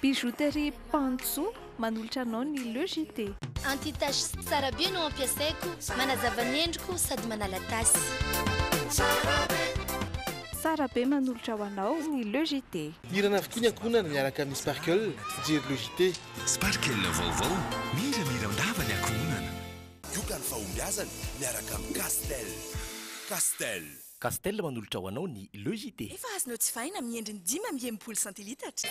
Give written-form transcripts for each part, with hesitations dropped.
Bijouterie Pantso manolotra anao ny logité. Antitasy tsara be no ampiasaiko, manazava ny endriko sady manala tasy. Tsara be manolotra ho anao ny logité. Irana avokoa ny ankohonana miaraka amin'ny Sparkle, fijery logité. Sparkle vaovao, miramira ndava ny ankohonana. Yoka ny fahombiazany miaraka amin'ny Castel. Castel manolotra ho anao ny logité. Efa azonao tsy fahina amin'ny endriny 5 centilitatra.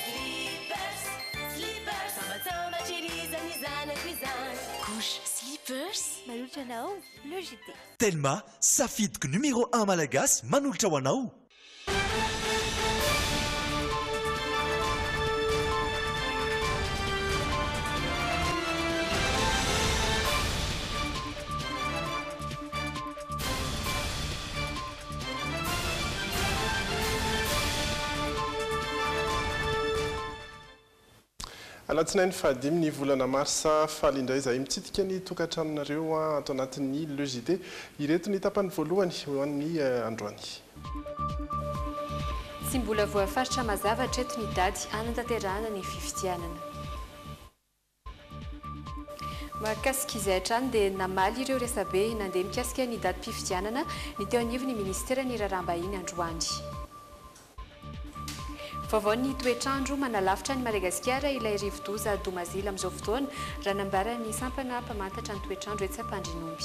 Couche slippers manolotra anao logité. Telma, safidiko numéro 1 malagasy manolotra ho anao. Alatsinainy fahadimy ny volana marsa faly indray izay mitsidika ny tokantranonareo ato anatin'ny logité. Ireto ny tapany voalohany ho an'ny androany. Tsy mbola voafaritra mazava hatreto ny daty anatanterahana ny fifidianana. Mahakasika izay hatrany dia namaly ireo resabe nandeha mikasika ny daty mpifidianana ny teo anivy ny ministera ny raharaham-bahiny androany. Vaovao ny toetrandro manalavitra ny Madagasikara ilay rivodoza domazila amin'izao fotoana raha nambara ny sampana mpamantatra ny toetrandro etsy Ampandrinomby.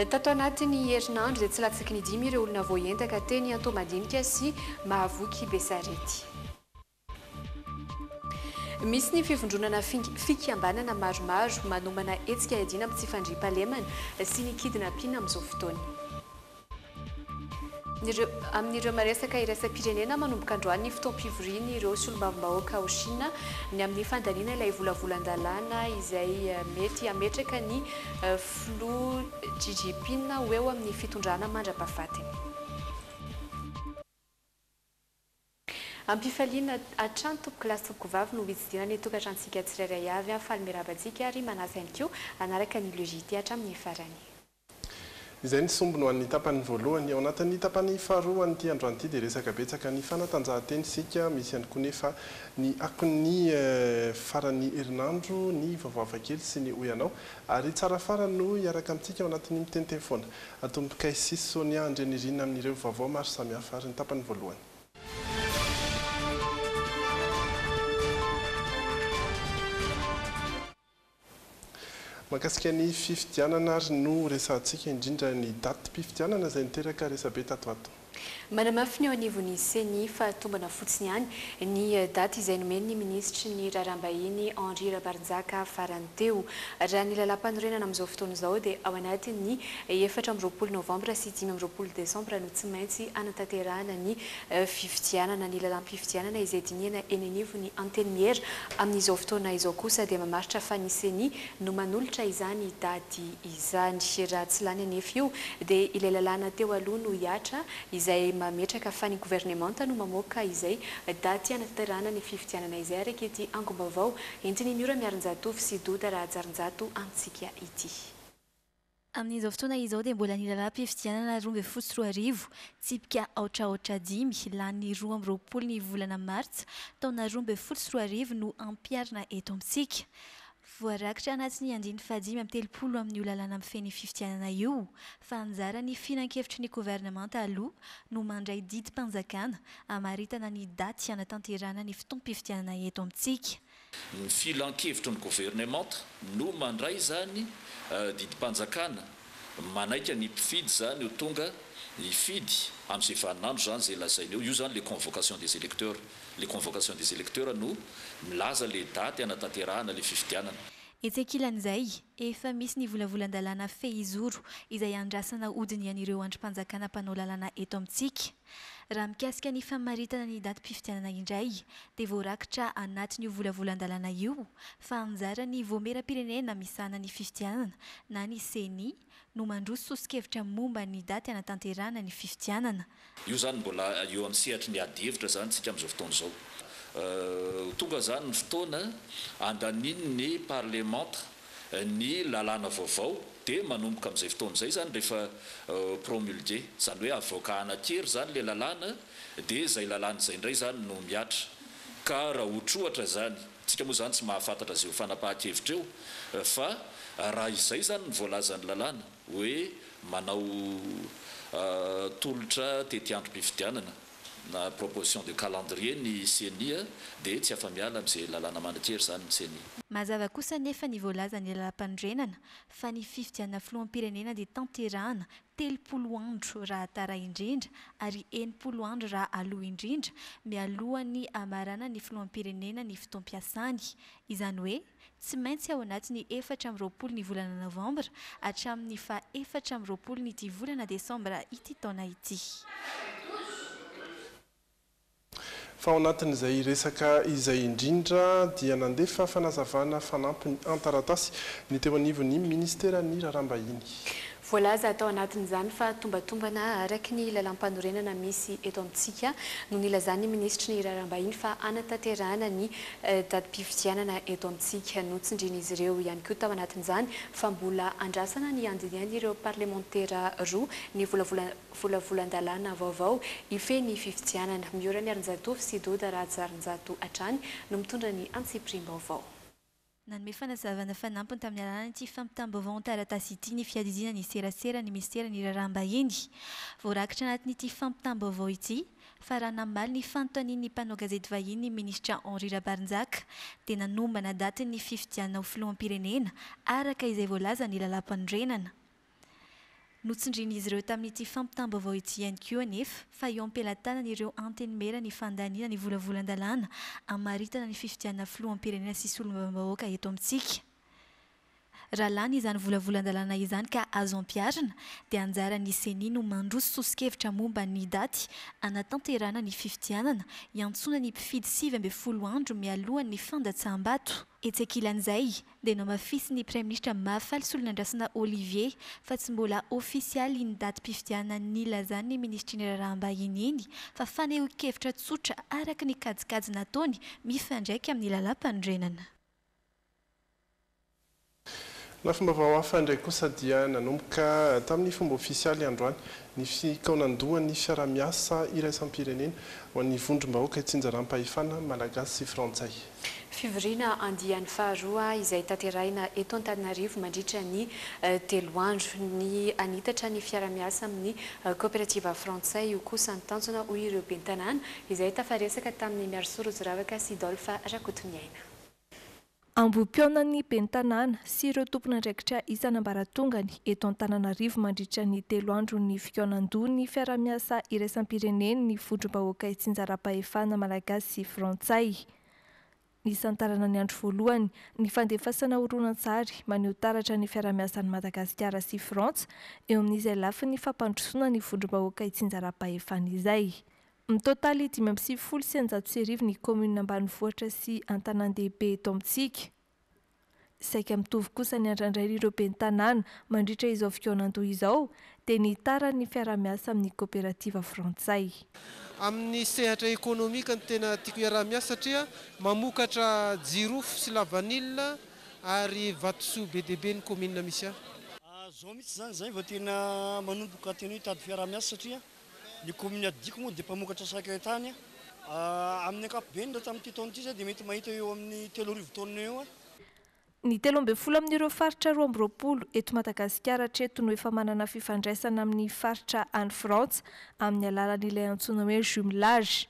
Tato anatin'ny herinandro izay tsy latsaky ny 5 ireo olona voaentaka teny Antomadinika sy Mahavoky Besarety. Misy ny fivondronana fikambanana maromaro manomana hetsika iadina amin'ny tsy fandriam-pahalemana sy ny kidnapping amin'izao fotoana. Amin'ireo maresaka iraisam-pirenena manomboka androany ny fotoam-pivoriany ireo solombavambahoaka ao Chine ny amin'ny fandaniana ilay volavolan-dalàna izay mety ametraka ny flou Jinping ho eo amin'ny fitondrana mandra-pahafatiny. Ampifaliana hatrany tompo-kilasy tompo-vavy no hitsidina ny tokantrantsika tsirairay avy faly mirabantsika ary manasa ihany koa anaraka ny logité hatramin'ny farany. Izay ny sombony ho an'ny tapany voalohany ao anatin'ny tapany faharoa an'ity androany ity dia resaka betsaka ny fanatanjahantena isika misy ihany koa nefa ny akon'ny farany herinandro ny vaovao hafakely sy ny hoy anao ary tsara farany no hiaraka amintsika ao anatin'ny miteniteny foana atomboka Sisy Sonia Andrenirina amin'ireo vaovao maro samihafa ary ny tapany voalohany. Mahakasika ny fifidianana ary no resantsika indrindra ny daty mpifidianana izay niteraka resabe tato ato. Manamafy ny ao anivon'ny CENI fa tombana fotsiny ihany ny daty izay nomeny ny ministry ny raharaham-bahiny Henri Rabarinjaka farany teo. Raha ny lalam-panorenana amin'izao fotoana izao dia ao anatin'ny 4 novambra sy 5 desambra no tsy maintsy anatanterahana ny fifidianana ny lalam-pifidianana izay dinihana eny anivon'ny anteniera amin'izao fotoana izao kosa dia mamaritra fa ny CENI no manolotra izany daty izany. Raha tsy lany anefa io dia ilay lalàna teo aloha no hiatra izay mametraka fa ny gouvernemanta no mamoaka izay daty anatanterahana ny fifidianana izay araka ity angom-baovao entiny Miora Miarinjatovy sy Doda Rahajarinjato amintsika ity. Amin'izao fotoana izao dia mbola ny lalam-pifidianana 24 tsipika aotraotra 5 lany 12 ny volana martsa taona 24 no ampiarina eto amintsika. Voarakitra anatin'ny 15 amin'ny lalàna mifeny fifidianana io fa anjara ny finan-kevitry ny gouvernemanta aloha no mandray didim-panjakana hamaritana ny daty anatanterahana ny fotoam-pifidianana eto amintsika. Ny filan-kevitry ny gouvernemanta no mandray zany didim-panjakana manaika ny mpifidy zany ho tonga hifidy amin'izay vaninandro zany zay lazainy eo io zany les convocations des électeurs no milaza le daty anatanterahana le fifidianana. Etsekilan'izay efa misy ny volavolan-dalàna fehizoro izay andrasana odiny an'ireo andrim-panjakana mpanao lalàna eto amintsika. Raha mikasika ny famaritana ny daty mpifidianana indray dia voarakitra anatin'io volavolan-dalàna io fa anjara ny voameram-pirenena misahana ny fifidianana na ny CENI no mandroso sosokevitra momba ny daty anatanterahana ny fifidianana. Io zany mbola eo amin'ny sehatry ny ady-hevitra zany tsika amin'izao fotoana izao. Tonga zany ny fotoana andanin'ny parlementa ny lalàna vaovao dia manomboka amin'izay fotoana izay zany rehefa promulgué zany hoe avoaka anakery zany le lalàna dia izay lalàna izay indray zany no miatra ka raha otrohatra zany tsika moa zany tsy mahafantatra zay ho fanapahan-kevitra eo fa raha izay zany ny voalazan'ny lalàna hoe manao tolotra tety androm-pifidianana na proposition de calendrier ny CNI dia tsy afa-miala amin'izay lalàna mandrakely zany ny CNI. Mazava kosa nefa ny voalaza ny lalam-pandrenana fa ny fifidianana filoham-pirenena dia tanterahana 30 andro raha tara indrindra ary 80 andro raha aloha indrindra mialohan'ny amarana ny filoham-pirenena ny fotoam-piasany. Izany hoe tsy maintsy ao anatin'ny 4 ny volana novambra hatramin'ny fa 4 ny volana desambra ity taona ity. Fa ao anatin'izay resaka izay indrindra dia nandefa fanazavana fanampy ny antaratasy ny teo anivon'ny ministeran'ny raharaham-bahiny. Voalaza atao anatin'izany fa tombatombana araky ny lalam-panorenana misy eto amintsika no nilazany ministra ny raharaham-bahiny fa anatanterahana ny datim-pifidianana eto amintsika notsindrin'izy ireo ihany koa tao anatin'izany fa mbola andrasana ny andiniany ireo parlementera roa ny volavolan-dalàna vaovao ife ny fifidianana miora ny Arinjato sy Doda Rajarinjato hatrany no mitondra ny antsipirim-baovao. Nanome fanazavana fanampiny tamin'ny alalany ity fampitam-baovao taratasy ity ny fiadidina ny serasera ny ministera ny raharaham-bahiny. Voarakitra anatin'ity fampitam-baovao ity fa raha namaly ny fanontanian'ny mpanao gazety vahiny ny ministra Henri Rabarinjaka dia nanombana daty ny fifidianana ho filoham-pirenena araka izay voalaza ny lalam-pandrenana. Notsindrin'izy ireo tamin'ity fampitam-baovao ity ihany koa anefa fa eo am-pelantanana ireo antenimera ny fandaniana ny volavolan-dalàna amaritana ny fifidianana filoham-pirenena sy solombam-bahoaka eto amintsika. Raha lany izany volavolan-dalàna izany ka azo ampiarina dia anjaran'ny CNI no mandroso sosokevitra momba ny daty anatanterana ny fifidianana iantsona ny mpifidy 20 andro mialohan'ny fandatsaham-bato. Etsy ankilan'izay dia nomafisy ny Prime Ministra Mahafaly Solonandrasana Olivier fa tsy mbola ofisialy ny datim-pifidianana nilazan'ny ministry ny raharaham-bahiny iny fa fanehoan-kevitra tsotra araka ny kajikajy nataony mifandraika amin'ny lalam-pandrenana. Na fomba vaoafa indray kosa dia nanomboka tamin'ny fomba ofisialy androany ny fikaonandohan'ny fiara-miasa iraisam-pirenena ho an'ny vondrom-bahoaka itsinjaram-pahefana malagasy sy frantsay. Fivoriana andiany faharoa izay tanterahina eto Antananarivo mandritra ny 3 andro ny anitatra ny fiara-miasa amin'ny coopérative frantsay io kosa ny tanjona ho ireo ben'ny tanàna izay tafaresaka tamin'ny Miarso Rozoravaka sy Dolpha Rakotoniaina. Ambom-pionan'ny ben'ny tanàna sy ireo tompon'andraikitra isan'ambaratongany eto Antananarivo mandritra ny 3 andro ny fikaonan-doha ny fiara-miasa iraisam-pirenena ny vondrom-bahoaka itsinjaram-pahefana malagasy sy frantsay. Nisantarana ny andro voalohany ny fandefasana horonan-tsary maneho taratra ny fiara-miasan'ny Madagasikara sy Frantsa eo amin'izay lafiny fampandrosoana ny vondrom-bahoaka itsinjaram-pahefana izay. Mitotaly 570 ny komuna ambanivohitra sy Antanandehibe eto amintsika. Saika mitovy kosa ny andrandrainy ireo ben'ny tanàna mandritra izao fikaonan-doha izao dia ny taran'ny fiara-miasa amin'ny coopérative frantsay. Amin'ny sehatra ekonomika ny tena tiako iara-miasa satria mamokatra jirofo sy lavanilina ary vatosoa be dia be ny komuna misy ahy. Zao mitsy zany zay vao tena manomboka tena hitady fiara-miasa satria ny komuna adiko moa dia mpamokatra sakaitany amin'ny ankapobeny raha tamin'ity taona ity zay dia mety mahita eo amin'ny 3,000 taona eo. Ny 12 amin'ireo faritra 20 eto Madagasikara hatreto no efa manana fifandraisana amin'ny faritra any Frantsa amin'ny alalan'ilay antsoina hoe jumelage.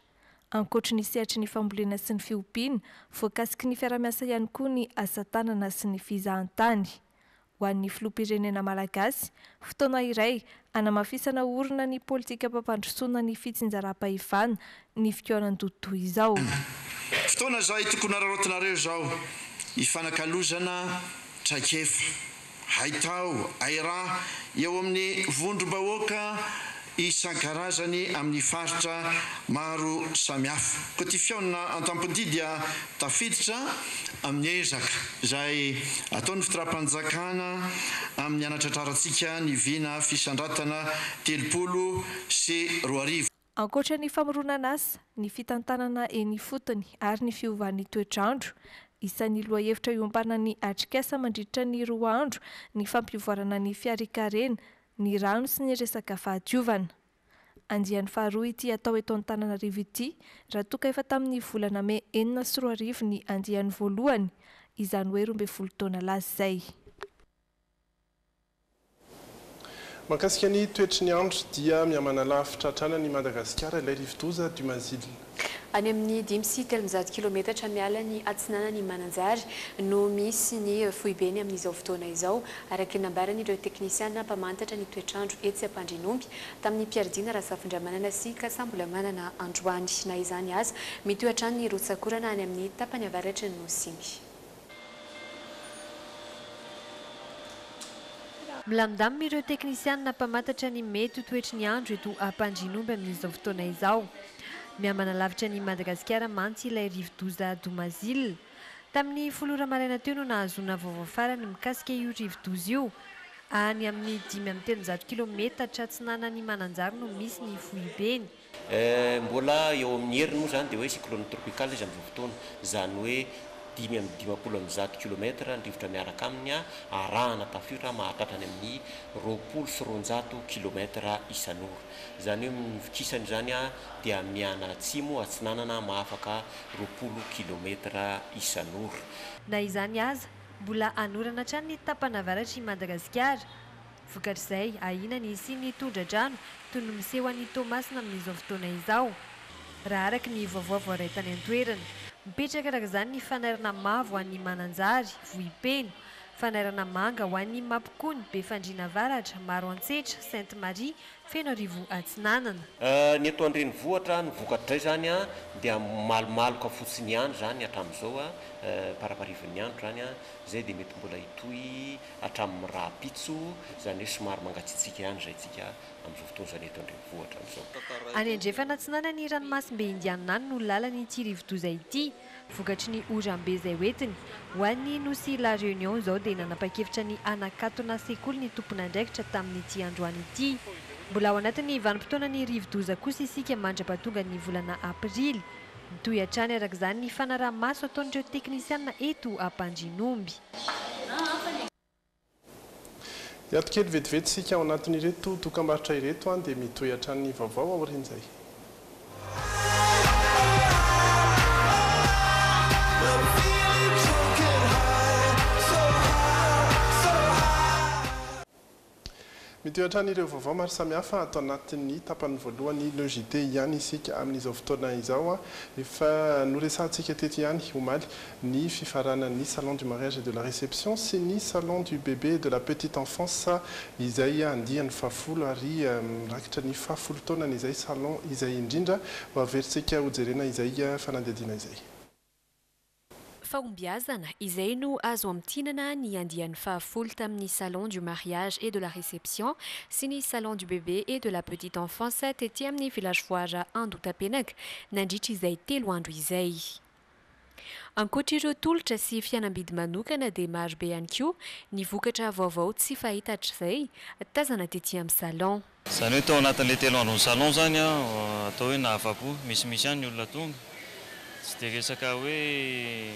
Ankoatra ny sehatry ny fambolena sy ny fiompiana, voakasiky ny fiara-miasa ihany koa ny asa-tanana sy ny fizahan-tany. Ho an'ny filoham-pirenena malagasy, fotoana iray anamafisana orina ny politika mpampandrosoana ny fitsinjaram-pahefana ny fikaonan-doha toy izao. Fotoana izay tokony araraotinareo izao ifanakalozana traikefa haitao aira eo amin'ny vondrom-bahoaka isan-karazany amin'ny faritra maro samihafa. Koa ty fiaona an-tampony dia tafiditra amin'ny ezaka izay ataon'ny fitondram-panjakana amin'ny anatratrarantsika ny vina fisandratana 30 sy 2 Ankoatra ny famoronana asa, ny fitantanana eny fotony ary ny fiovan'ny toetrandro, isan'ny loha-hevitra ioambanany atrikasa mandritra ny 2 andro ny fampivoarana ny fiarikarena, ny rano sy ny resaka fahadiovana. andian'ny faharoa ity atao eto Antananarivo ity raha toka efa tamin'ny volana May 4 ny andian'ny voalohany izany hoe 12 taona lasa izay. Mahakasika ny toetry ny andro dia mihamana lavitra hatrany ny Madagasikara ilay rivo-doza du Mazil. Any amin'ny 5 kilometatra miala ny atsinanany Mananjary no misy ny fohibeny amin'izao fotoana izao araka ny nambaran'ireo teknisiana mpamantatra ny toetrandro etsy Ampandrinomby tamin'ny mpiaridina Rasafindramanana sy Kasambola manana androany na izany aza mitoetra ny rotsakorana any amin'ny tapany avaratry ny Nosy. Milamindamina ireo teknisiana mpamantatra ny mety toetry ny andro eto Ampandrinomby amin'izao fotoana izao. Mihamana lavitra ny Madagasikara mantsy ilay rivo-doza du Mazil. Tamin'ny folora maraina teo no nahazona vaovao farany mikasika io rivo-doza io. Any amin'ny 5 kilometatra atsinanany Mananjary no misy ny fohibeny. Mbola eo amin'ny heriny moa zany dia hoe cyclone tropicale izy amin'izao fotoana izany hoe 5 kilometatra ny rivotra miaraka aminy arahana tafiotra mahatratra any amin'ny 20 sy 200 kilometatra isan'ora. Izany hoe mikisany izany dia miana atsimo atsinanana mahafaka 20 kilometatra isan'ora. Na izany aza mbola anorana hatrany ny tapana avaratry Madagasikara. Vokatr'izay ahinany sy ny tondra-drano toy ny miseho an'ny Tomasina amin'izao fotoana izao. Raha araka ny vaovao voaraitany an-toerana mipetraka araka izany ny fanairana mavo ho an'ny Mananjary, Vohipeno, fanairana manga ho an'ny Mampikony, Befandriana Avaratra, Maroantsetra, Sainte-Marie, Fenorivo Atsinanana. Ny eto an-drenivohitra no vokatray zany dia malomaloka fotsiny ihany zany hatramin'izao paraparivon'ny andro zany izay dia mety mbola hitohy hatramin'ny rapitso izany hoe somary mangatsiatsika ihany izay tsika amin'izao fotoana izany eto an-drenivohitra amin'izao. Any andrefana atsinana ny ranomasimbe indianina any no lalany ity rivo-doza ity vokatry ny orambe izay hoentiny ho an'ny Nosy La Réunion izao dia nanapa-kevitra ny anakatona sekoly ny tompon'andraikitra tamin'ity androany ity. Mbola ao anatin'ny vanim-potoana ny rivo-doza kosa isika mandrapatonga ny volana Aprily. Mitohy hatrany araka izany ny fanaraha-maso ataon'ireo teknisiana eto Ampandrinomby. Hiato-kely vetivety sika ao anatin'ireto dokam-barotra ireto dia mitohy hatrany ny vaovao aorian'izay. Mitohy hatrany ireo vaovao maro samihafa atao anatin'ny tapany voalohany Le JT ihany isika amin'izao fotoana izao efa noresantsika teto ihany omaly ny fifaranan'ny salon du mariage et de la réception sy ny salon du bébé et de la petite enfance izay andian'ny fahafolo ary mirakitra ny fahafolo taonany izay salon izay indrindra ho averintsika hojerena izay fanadihadiana izay. Fahombiazana izay no azo amtinana ny andian'ny fahafolo tamin'ny salon du mariage et de la réception sy ny salon du bébé et de la petite enfance tety amin'ny village foara Andotapenaka nandritra izay 3 andro izay. Ankoatra ireo tolotra sy fianambidy manokana dia maro be ihany koa ny vokatra vaovao tsy fahita hatr'izay tazana tetỳ amin'ny salon. Izany hoe tao anatin'ilay 3 andro ny salon zany atao hoe nahafa-po misy ihany ny olona tonga. Tsy dia resaka hoe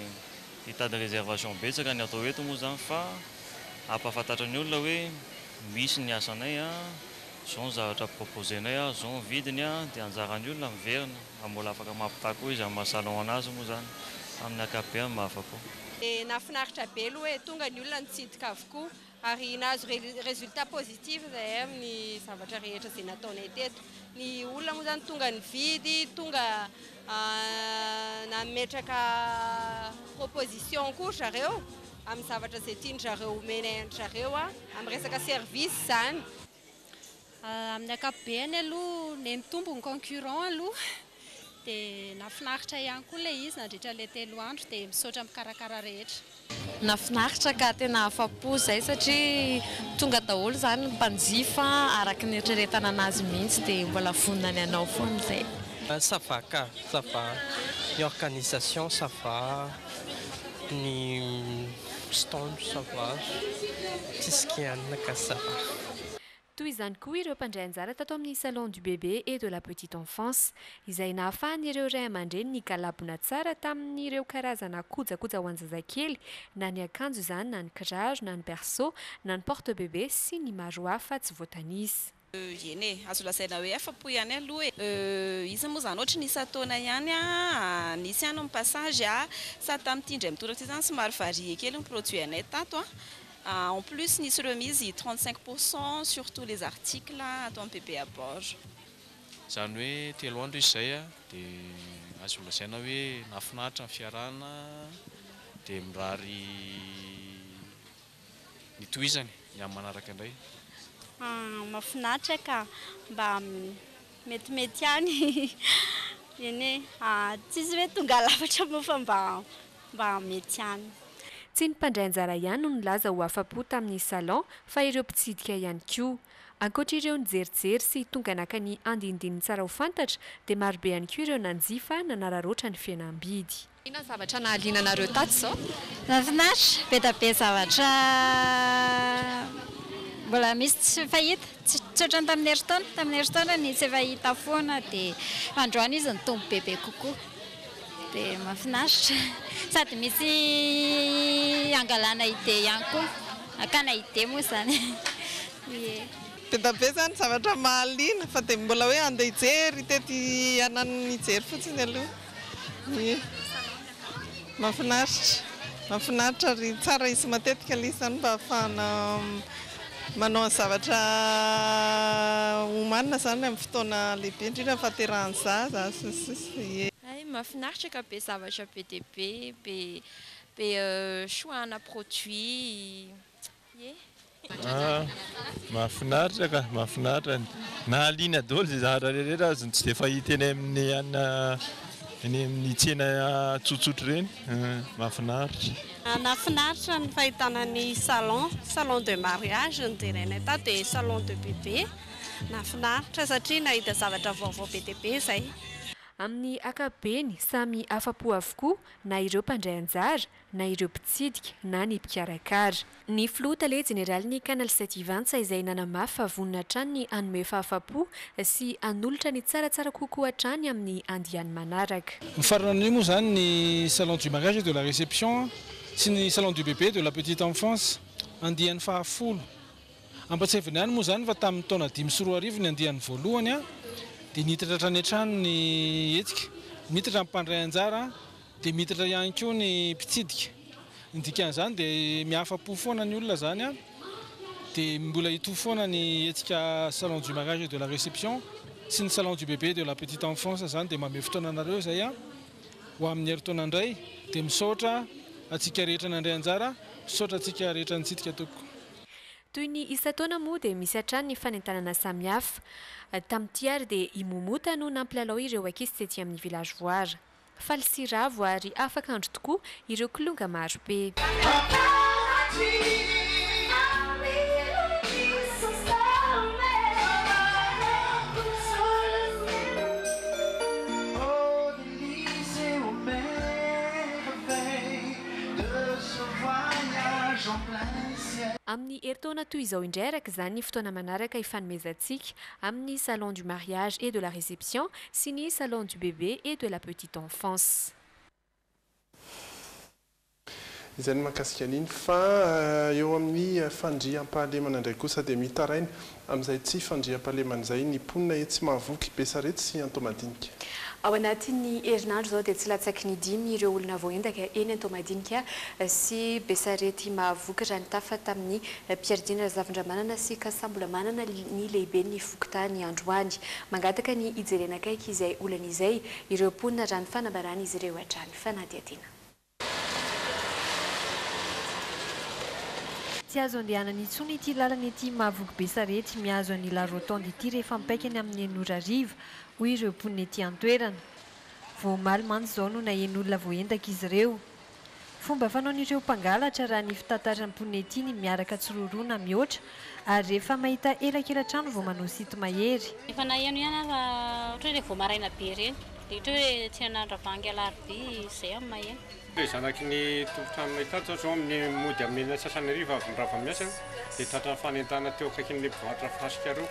hitady réservation betsaka ny atao eto moa zany fa ampahafantatra ny olona hoe misy ny asanay zao ny zavatra proposenay zao ny vidiny dia anjaran'ny olona miverina mbola afaka mampitako izy amin'ny mahasalon anazy moa zany amin'ny ankapobeny mahafa-po. Nahafinaritra be aloha hoe tonga ny olona nitsidika avokoa ary nahazo résultat positif zahay amin'ny zavatra rehetra izay nataonay teto. Ny olona moa zany tonga nividy, tonga nametraka proposition koa zareo amin'ny zavatra izay tian-jareo omenay an-jareo amin'ny resaka service zany. Amin'ny ankapobeny aloha nenitombo ny concurrent aloha dia nafinaritra ihany koa ilay izy nandritra ilay 3 andro dia misaotra mikarakara rehetra. Nafinaritra ka tena afa-po izay satria tonga daholo zany ny mpanjifa araka ny eritreretana anazy mihitsy dia mbola vonona ny anao foana izay. Ça va, ça va. L'organisation, ça va. Ni stand, ça va. Tout ce qui est ça va. Toy izany koa ireo mpandray anjara tato amin'ny salon du bébé et de la petite enfance izay nahafahan'ireo ray aman-dreny ny kalabona tsara tamin'ireo karazana kojakoja ho an-jazakely na ny akanjo izany na ny kiraro na ny berceau na ny porte bébé sy ny maro hafa tsy voatanisa. Eny e, azo lazaina hoe afa-po ihany aloha e. Izy moa zany ohatry nisy ataona ihany nisy ihany amin'ny passage sa tamin'ity indray mitoraka ty zany somary varie kely ny produit anay tato en plus nisy remise 35% sur tous les articles atao amin'ny bébé à bord. Zany hoe 3 andro izay dia azo lazaina hoe nafinaritra ny fiarahana dia mirary ny tohizany ny amin'ny manaraka indray. Mahafinaritra ka mba metimety ihany eny tsisy hoe tonga lafatra moa fa mba mety ihany. Tsy ny mpandray anjara ihany no nilaza ho afa-po tamin'ny salon fa ireo mpitsidika ihany koa. Ankoatra ireo nijerijery sy tonga naka ny andindininy tsara ho fantatra dia marobe ihany koa ireo nanjifa nanararoatra ny fihenam-bidy. Inona zavatra nahaliananareo tato zao? Mahafinaritra, be da be zavatra mbola misy tsy fahita, tsy ohatrany tamin'ny herintaona ny tsy fahita foana dia androany izy nitombo bebe kokoa. Dia mahafinaritra sady misy angalana ide ihany koa, akana ide moa zany. Be da be zany zavatra mahaliana fa dia mbola hoe andeha hijery tety anany hijery fotsiny aloha. Mahafinaritra ry tsara izy matetika ilay izany mba ahafahana manao zavatra homanina zany amin'ny fotoana lehibe indrindra fahaterahan'ny zaza sisy. Mahafinaritra ka be zavatra be dia be choix-na produit. Mahafinaritra ka, mahafinaritra. Nahaliana daholo izay zavatra rehetra azony tsy dia fahita eny amin'ny tsena tsotsotra ireny. Mahafinaritra. Nahafinaritra ny fahitana ny salon de mariage ny jerenay tato dia salon de bébé. Nahafinaritra satria nahita zavatra vaovao be dia be izay. Amin'ny akabeny samy afa-po avokoa na ireo mpandray anjara na ireo mpitsidika na ny mpikarakara. Ny filoha jeneraly Canal 720 izay nanamafy fa vonona hatrany ny hanome fahafa-po sy hanolotra ny tsaratsara kokoa hatrany amin'ny andiany manaraka. Mifarana moa zany ny salon du mariage et de la réception sy ny salon du bébé de la petite enfance andiany fahafolo. Ampatsevina ihany moa zany fa tamin'ny taona 2015 ny andiany voalohany dia nitatra hatrany an-trano ny hetsika, nitatra ny mpandray anjara dia mitatra ihany koa ny mpitsidika. Ny dikan'izany dia miafa-po foana ny olona zany dia mbola hitohy foana ny hetsika salon du mariage et de la réception sy ny salon du bébé de la petite enfance zany dia manome fotoana anareo izay ho amin'ny herintaona indray dia misaotra atsika rehetra nandray anjara, misaotra atsika rehetra nitsidika toko. Toy ny isa-taona moa dia misy hatrany ny fanentanana samihafa. Tamin'ity ary dia imomota no nampilalao ireo ankizy tety amin'ny village voara. Faly sy ravo ary afaka andro tokoa ireo kilonga marobe. Amin'ny herintaona toy izao indray araka izany ny fotoana manaraka ifanomezantsika amin'ny salon du mariage et de la réception sy ny salon du bébé et de la petite enfance. Izay ny mahakasika an'iny fa eo amin'ny fandriam-pahalemana indray kosa dia mitaraina amin'izay tsy fandriam-pahalemana izay ny mponina etsy mahavoky Besarety sy Antomadinika. Ao anatin'ny herinandro zao dia tsy latsaky ny 5 ireo olona voaendaka eny Antomadinika sy Besarety mahavoky raha nitafa tamin'ny mpiaridina Zavandramanana sy Kasambola manana ny lehibe ny fokotany androany. Mangataka ny ijerena akaiky izay olana izay ireo mponina raha ny fanambarana izy ireo hatrany fanadihadiana. Tsy azo andehanana intsony ity lalana ity mahavoky Besarety mihazo ny la rotonde ity rehefa mipaikany amin'ny Enora-riva hoy ireo mponina ety an-toerana. Vao omaly mantsy izao no nahen'olona voaendaka izy ireo. Fomba fanaon'ireo mpangalatra raha ny fitantaran'ny mponina ety ny miaraka tsororoana mihoatra ary rehefa mahita elakela-trano vao manao sito mahery. Efa naheno ihany ohatra hoe vao maraina be reny dia ohatra hoe tsy hanandravangy alarobia izay amin'ny maheno. Zanaky ny tompotrano mahitato zao amin'ny mody amin'ny sasany riva avy nirava miasa dia tratra fanentana teo akaikin'ny mpivarotra fasika reo.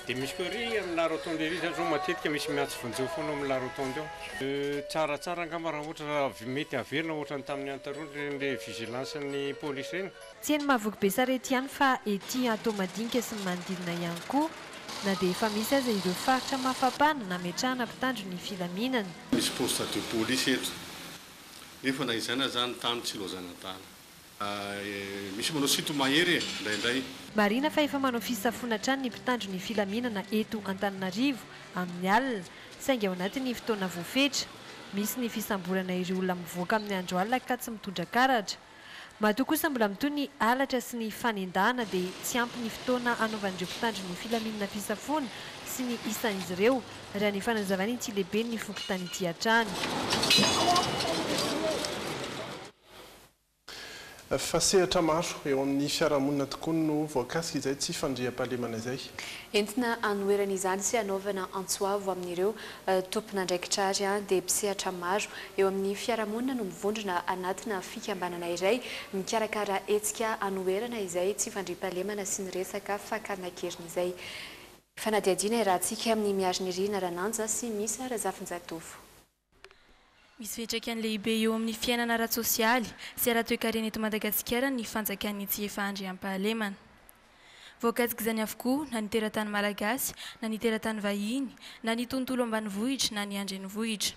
dia misy koa ry amin'ny larotonde ery satria matetika misy miatso vonjeo foana amin'ny larotonde eo tsaratsara angamba raha ohatra mety averina ohatrany tamin'ny antarony le vigilance ny polisy reny. Tsy hainy mahavoky be sarety ihany fa ety atao madinika sy ny manodidina ihany koa na dia efa misy aza ireo faritra mafapana nametrahana mpitandro ny filaminana. Misy poste de police eto nefa na izany zany tany tsy lozana tany misy manao sito mahery indraindray. Marina fa efa manao fisafona trano ny mpitandro ny filaminana eto Antananarivo amin'ny alina saingy ao anatin'ny fotoana voafetra misy ny fisamborana ireo olona mivoaka amin'ny andro alina ka tsy mitondra karatra. Matoa kosa mbola mitoy ny alatra sy ny fanendahana dia tsy ampy ny fotoana anaovan'ireo mpitandro ny filaminana fisafona sy ny isan'izy ireo raha ny fanazavany tsy lehibe ny fokontany ity hatrany. Fa sehatra maro eo amin'ny fiarahamonina tokoa no voakasika izay tsy fandriam-pahalemana izay. Entina anoherana izany sy anaovana antsoavo amin'ireo tompon'andraikitra ary dia mpisehatra maro eo amin'ny fiarahamonina no mivondrona anatina fikambanana iray mikarakara hetsika anoherana izay tsy fandriam-pahalemana sy ny resaka fakana-keriny izay. Fanadihadiana rahantsika amin'ny miariny Irina Rananja sy misy Razafinjatovo. Misy fiantraikany lehibe eo amin'ny fiainana ara-tsosialy sy ara-toe-karena eto Madagasikara ny fanjakany tsy efa andriam-pahalemana. Voakasika izany avokoa na ny teratany malagasy, na ny teratany vahiny, na ny tontolo ambanivohitra, na ny andrenivohitra.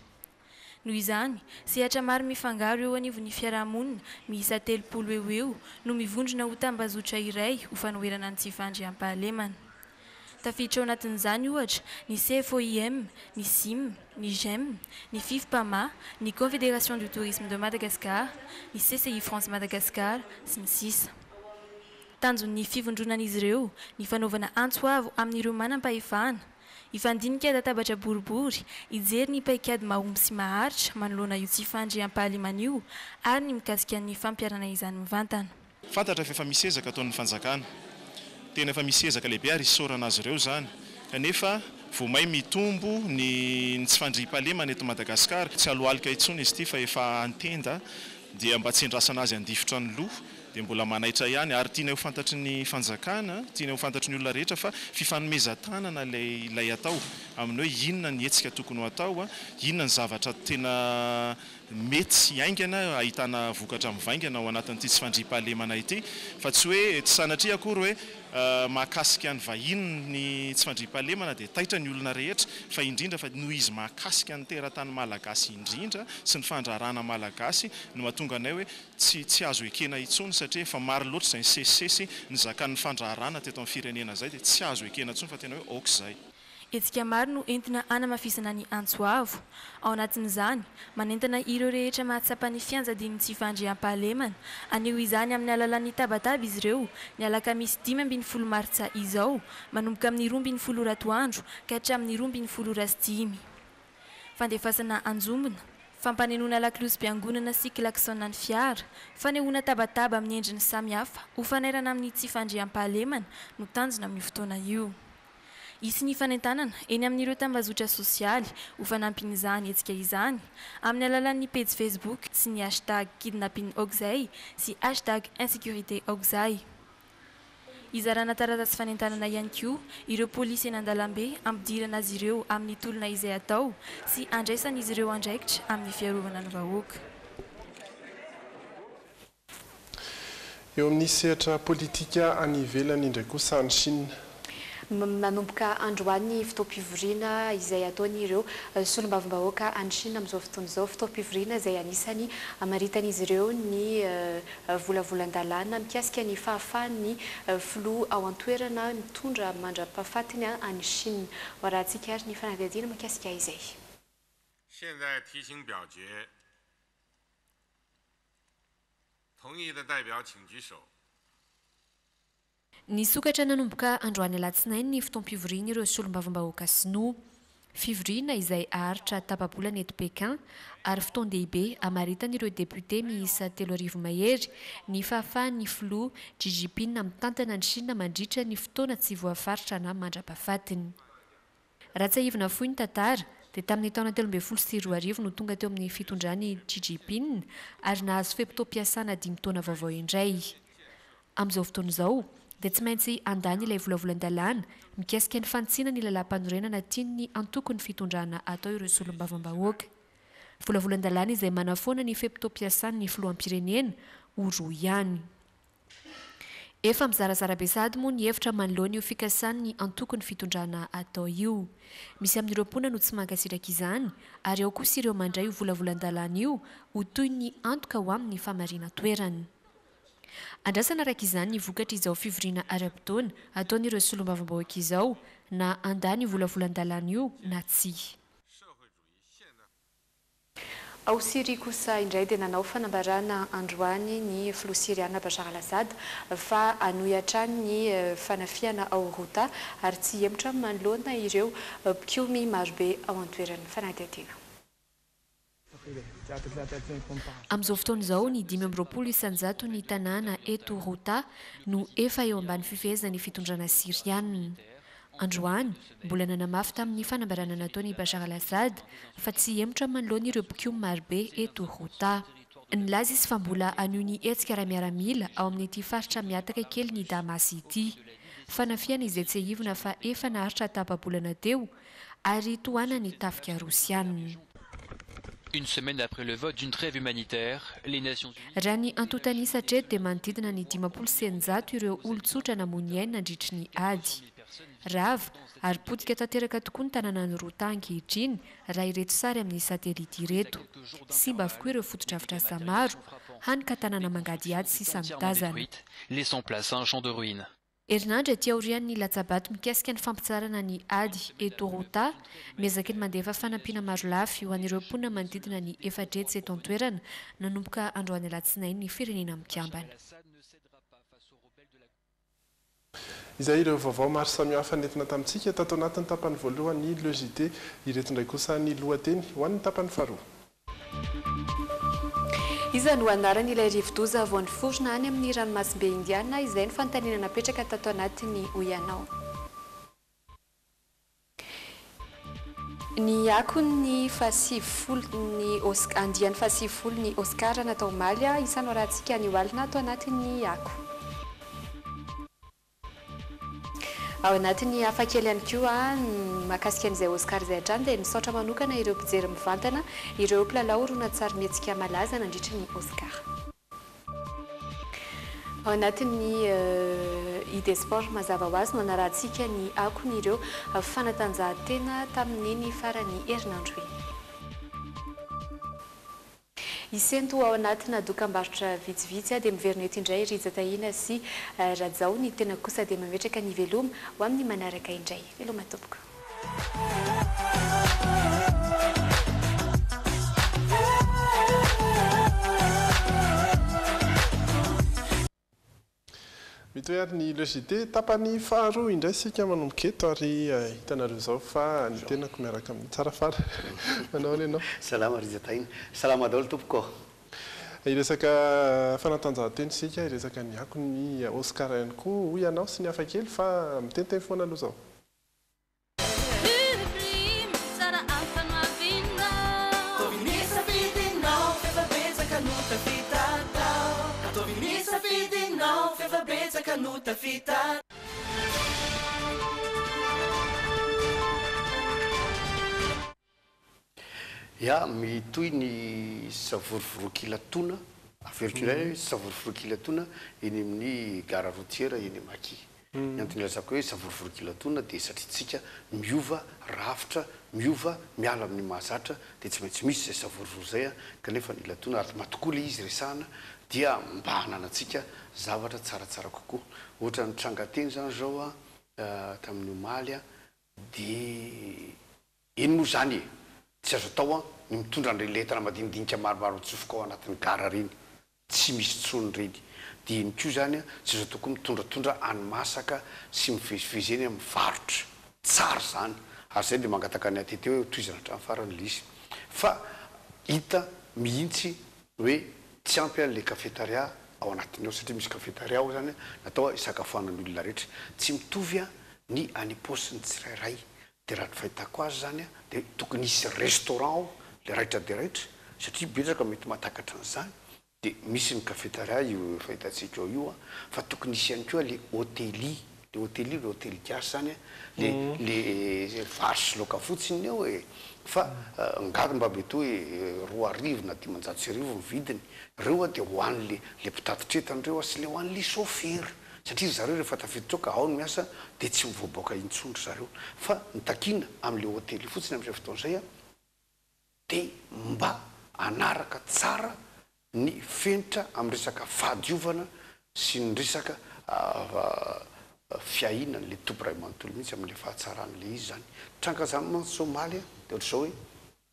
Noho izany, sehatra maro mifangaro eo anivon'ny fiarahamonina, miisa 30 eo no mivondrona ho tambazotra iray ho fanoherana ny tsy fandriam-pahalemana. Tafiditra ao anatin'izany ohatra ny CFOIM, ny SIM, ny GEM, ny FIFPAMA, ny Confédération du Tourisme de Madagascar, ny CCI France Madagascar sy ny sisa. Tanjon'ny fivondronan'izy ireo ny fanaovana antsoavo amin'ireo manam-pahefana, hifandinika databatra boribory, hijery ny paikady mahomby sy maharitra manoloana io tsy fandriam-pahalemana io ary ny mikasika ny fampiarana izany mivantana. Fantatra fa efa misy ezaka ataon'ny fanjakana. Tena efa misy ezaka lehibe ary isaorana azy ireo zany. Kanefa vomay mitombo ny tsy fandriam-pahalemana eto Madagasikara. Tsy alohalika intsony izy ity fa efa antenda dia mba tsy endrasana azy andifitra ny loha dia mbola manaitra ihany ary tiana ho fantatry ny fanjakana, tiana ho fantatry ny olona rehetra fa fifanomezan-tanana ilay atao amin'ny hoe inona ny hetsika tokony ho atao, inona ny zavatra tena mety haingana ahitana vokatra mivaingana ao anatin'ity tsy fandriam-pahalemana ity fa tsy hoe tsy sanatria akory hoe mahakasika ny vahiny ny tsy fandriam-pahalemana dia taitra ny olona rehetra fa indrindra fa noho izy mahakasika ny teratany malagasy indrindra sy ny fandrarana malagasy no mahatonga anay hoe tsy azo ekena intsony satria fa maro loatra izay sesisesy ny zakan'ny fandrarana teto amin'ny firenena izay dia tsy azo ekena intsony fa tena hoe aok'izay. Etsika maro no entina anamafisana ny antsoavo. Ao anatin'izany, manentana ireo rehetra mahatsapa ny fianjadiany tsy fandriam-pahalemana. Anio izany amin'ny alalan'ny tabataba izy ireo, ny alakamisy 15 martsa izao, manomboka amin'ny 12 ratoandro ka hatramin'ny 12 rasitimy. Fandefasana anjombona, fampanenoana laklosy-piangonana sy klaksona ny fiara, fanehoana tabataba amin'ny endriny samihafa, ho fanairana amin'ny tsy fandriam-pahalemana no tanjona amin'ny fotoana io. Isy ny fanentanana eny amin'ireo tambazotra sosialy ho fanampin'izany etsika izany amin'ny alalan'ny page Facebook sy ny hashtag kidnapping aok'izay sy hashtag insécurité aok'izay. Izarana taratasy fanentanana ihany koa ireo polisy eny an-dalambe ampidirana azy ireo amin'ny tolona izay atao sy andraisan'izy ireo andraikitra amin'ny fiarovana ny vahoaka. Eo amin'ny sehatra politika any ivelany indray kosa any Chine. Manomboka androany fotoam-pivoriana izay ataon'ireo solombavim-bahoaka any Chine amin'izao fotoana izao, fotoam-pivoriana izay anisany amaritan'izy ireo ny volavolan-dalàna mikasika ny fahafahan'ny filoha ao an-toerana mitondra mandra-pahafatiny any Chine. Rahantsika ary ny fanadihadiana mikasika izay. 现在提请表决，同意的代表请举手。 Ny sokatra nanomboka androany alatsinainy ny fotoam-pivoriana ireo solombavim-bahoaka sinoa. Fivoriana izay aharitra tapabolana eto Pekin ary fotoan-dehibe amaritan'ireo député miisa 3,000 mahery ny fahafahan'ny filoha Xi Jinping mitantana ny Chine mandritra ny fotoana tsy voafaritra na mandra-pahafatiny. Raha tsy ahivina fohy ny tantara dia tamin'ny taona 2012 no tonga teo amin'ny fitondrany Xi Jinping ary nahazo feim-potoam-piasana 5 taona vaovao indray. Amin'izao fotoana izao dia tsy maintsy andany ilay volavolan-dalàna mikasika ny fantsiana ny lalam-panorenana tiany antoko ny fitondrana atao ireo solombavam-bahoaka. Volavolan-dalàna izay manafoana ny fempitom-piasan'ny filoham-pirenena ho roa ihany. Efa mizarazara be sady moa ny hevitra manoloana io fikasan'ny antoko ny fitondrana atao io. Misy amin'ireo mponina no tsy mankasitraka izany ary ao kosa ireo mandray io volavolan-dalàna io ho toy ny antoka ho amin'ny famarina toerany. Andrasana araka izany ny vokatra izao fivoriana ara-potoana ataon'ireo solombavam-bahoaka izao na andany volavolan-dalàna io na tsy. Ao Syria kosa indray dia nanao fanambarana androany ny filoha siriana Bashar al-Assad fa hanohy hatrany ny fanafiana ao Ghouta ary tsy emotra manoloana ireo mpikomy marobe ao an-toerany fanadihadiana. Amin'izao fotoana izao ny 520 isanjato ny tanàna eto Ghouta no efa eo ambany fifehezana ny fitondrana siriana. Androany, mbola nanamafy tamin'ny fanambarana nataony Bashar al-Assad fa tsy emotra manoloana ireo mpikomy marobe eto Ghouta. Nilaza izy fa mbola anio ny hetsika miaramila ao amin'ity faritra miataka kely ny Damasy ity. Fanafiana izay tsy ahivona fa efa naharitra tapa-bolana teo ary tohana ny tafika rosianina. Une semaine après le vote d'une trêve humanitaire, les Nations Unies... Raha ny antotanisy hatreto dia manodidina ny 500 ireo olon-tsotra namono aina nandritra ny ady. Rava ary potika tanteraka tokoa ny tanàna ny Ghouta ankehitriny raha ireto sary amin'ny satelity ireto. Simba avokoa ireo foto-drafitrasa maro hany ka tanàna mangady ady sy samitazana. laissant place à un champ de ruines. Herinandro ety aorian'ny latsabato mikasika ny fampitsarana ny ady eto Ghouta, miezaka ny mandefa fanampiana maro lafy ho an'ireo mponina manodidina ny efatretsy eto an-toerana nanomboka androany alatsinainy ny firenena mikambana. Izay ireo vaovao maro samihafa nentina tamintsika tato anatin'ny tapany voalohany ny logité ireto indray kosa ny lohateny ho an'ny tapany faharoa. Iza no anarany ilay rivo-doza voan'ny forona any amin'ny ranomasimbe indiana izay ny fanontaniana napetraka tato anatiny Oianao. Ny akony andiany fasivolo ny Oscar natao maly isanao rahantsika ny oalina ato anatin'ny ako. Ao anatin'ny hafakely ihany koa mahakasika an'izay Oscar izay hatrany dia nisaotra manokana ireo mpijery mivantana ireo mpilalao rona tsarimihetsika malaza nandritra ny Oscar. Ao anatin'ny ID Sport mazava ho azy no anarahantsika ny akony ireo fanatanjahantena tamin'ny farany herinandro iny. Isento ao anatina dokam-barotra vitsivitsy dia miverina eto indray Riza Tahina sy Rajao ny tena kosa dia mametraka ny veloma ho amin'ny manaraka indray. Veloma tompoko. Mitoeary ny logité tapany faharoa indray sika manomboka eto ary hitanareo zao fa ny tenako miaraka amin'ny tsara fara. Manao any ianao? Salama Riza Tahina. Salama daholo tompoko. Iresaka fanatanjahantena sika iresaka ny akony Oscar ihany koa Oianao sy ny hafakely fa mitenteny foana aloha zao. Ya mitoy ny savorovorokilatoana averitra indray savorovorokilatoana eny amin'ny gara routière eny Maki. Antony lazako hoe savorovorokilatoana dia satria tsika miova rafitra miova miala amin'ny mahazatra dia tsy maintsy misy izay savorovoro izay kanefa ny latoana ary matokoa le izy resahana dia mba hananatsika zavatra tsaratsara kokoa. Ohatra ny trangateny zany zao tamin'ny omaly dia eny moa zany tsy azo atao ny mitondra an'ireny letatra madinidinika maromaro mitsofoka ao anatin'ny gara reny tsy misy tsony reny dia eny koa zany tsy azo atao koa mitondratondra hani-masaka sy mivezivezy eny amin'ny varotra tsara zany ary zay dia mangataka ny atety hoe toizana hatramin'ny farany lisy fa hita mihitsy hoe tsy ampy an'le cafétéria ao anatiny ao satria misy cafétéria ao zany natao isakafoanan'ny olona rehetra tsy mitovy ny any paosiny tsirairay dia raha ny fahitako azy zany dia tokony hisy restaurant ao le raitra dia raitra satria betsaka mety mahatakatra an'izany dia misy ny cafétéria io fahitatsika io fa tokony isy ihany koa le hôtely le hôtely gasy zany le varsy loka fotsiny eo fa ngady mba mety hoe 2 na 500 ny vidiny reo dia hoan'le mpitatitr'etan'ireo sy le hoan'le chauffeur satria zareo rehefa tafiditra ka ao ny miasa dia tsy mivoaboaka intsondro zareo fa nitakina amin'le hôtely fotsiny amin'izay fotoan'izay dia mba anaraka tsara ny fenitra amin'ny resaka fahadiovana sy ny resaka fiahinana le tompo ray manontolo mihitsy amin'le fahatsaran'le izy zany tranka zany mantsy somaly dia ohatr'izao hoe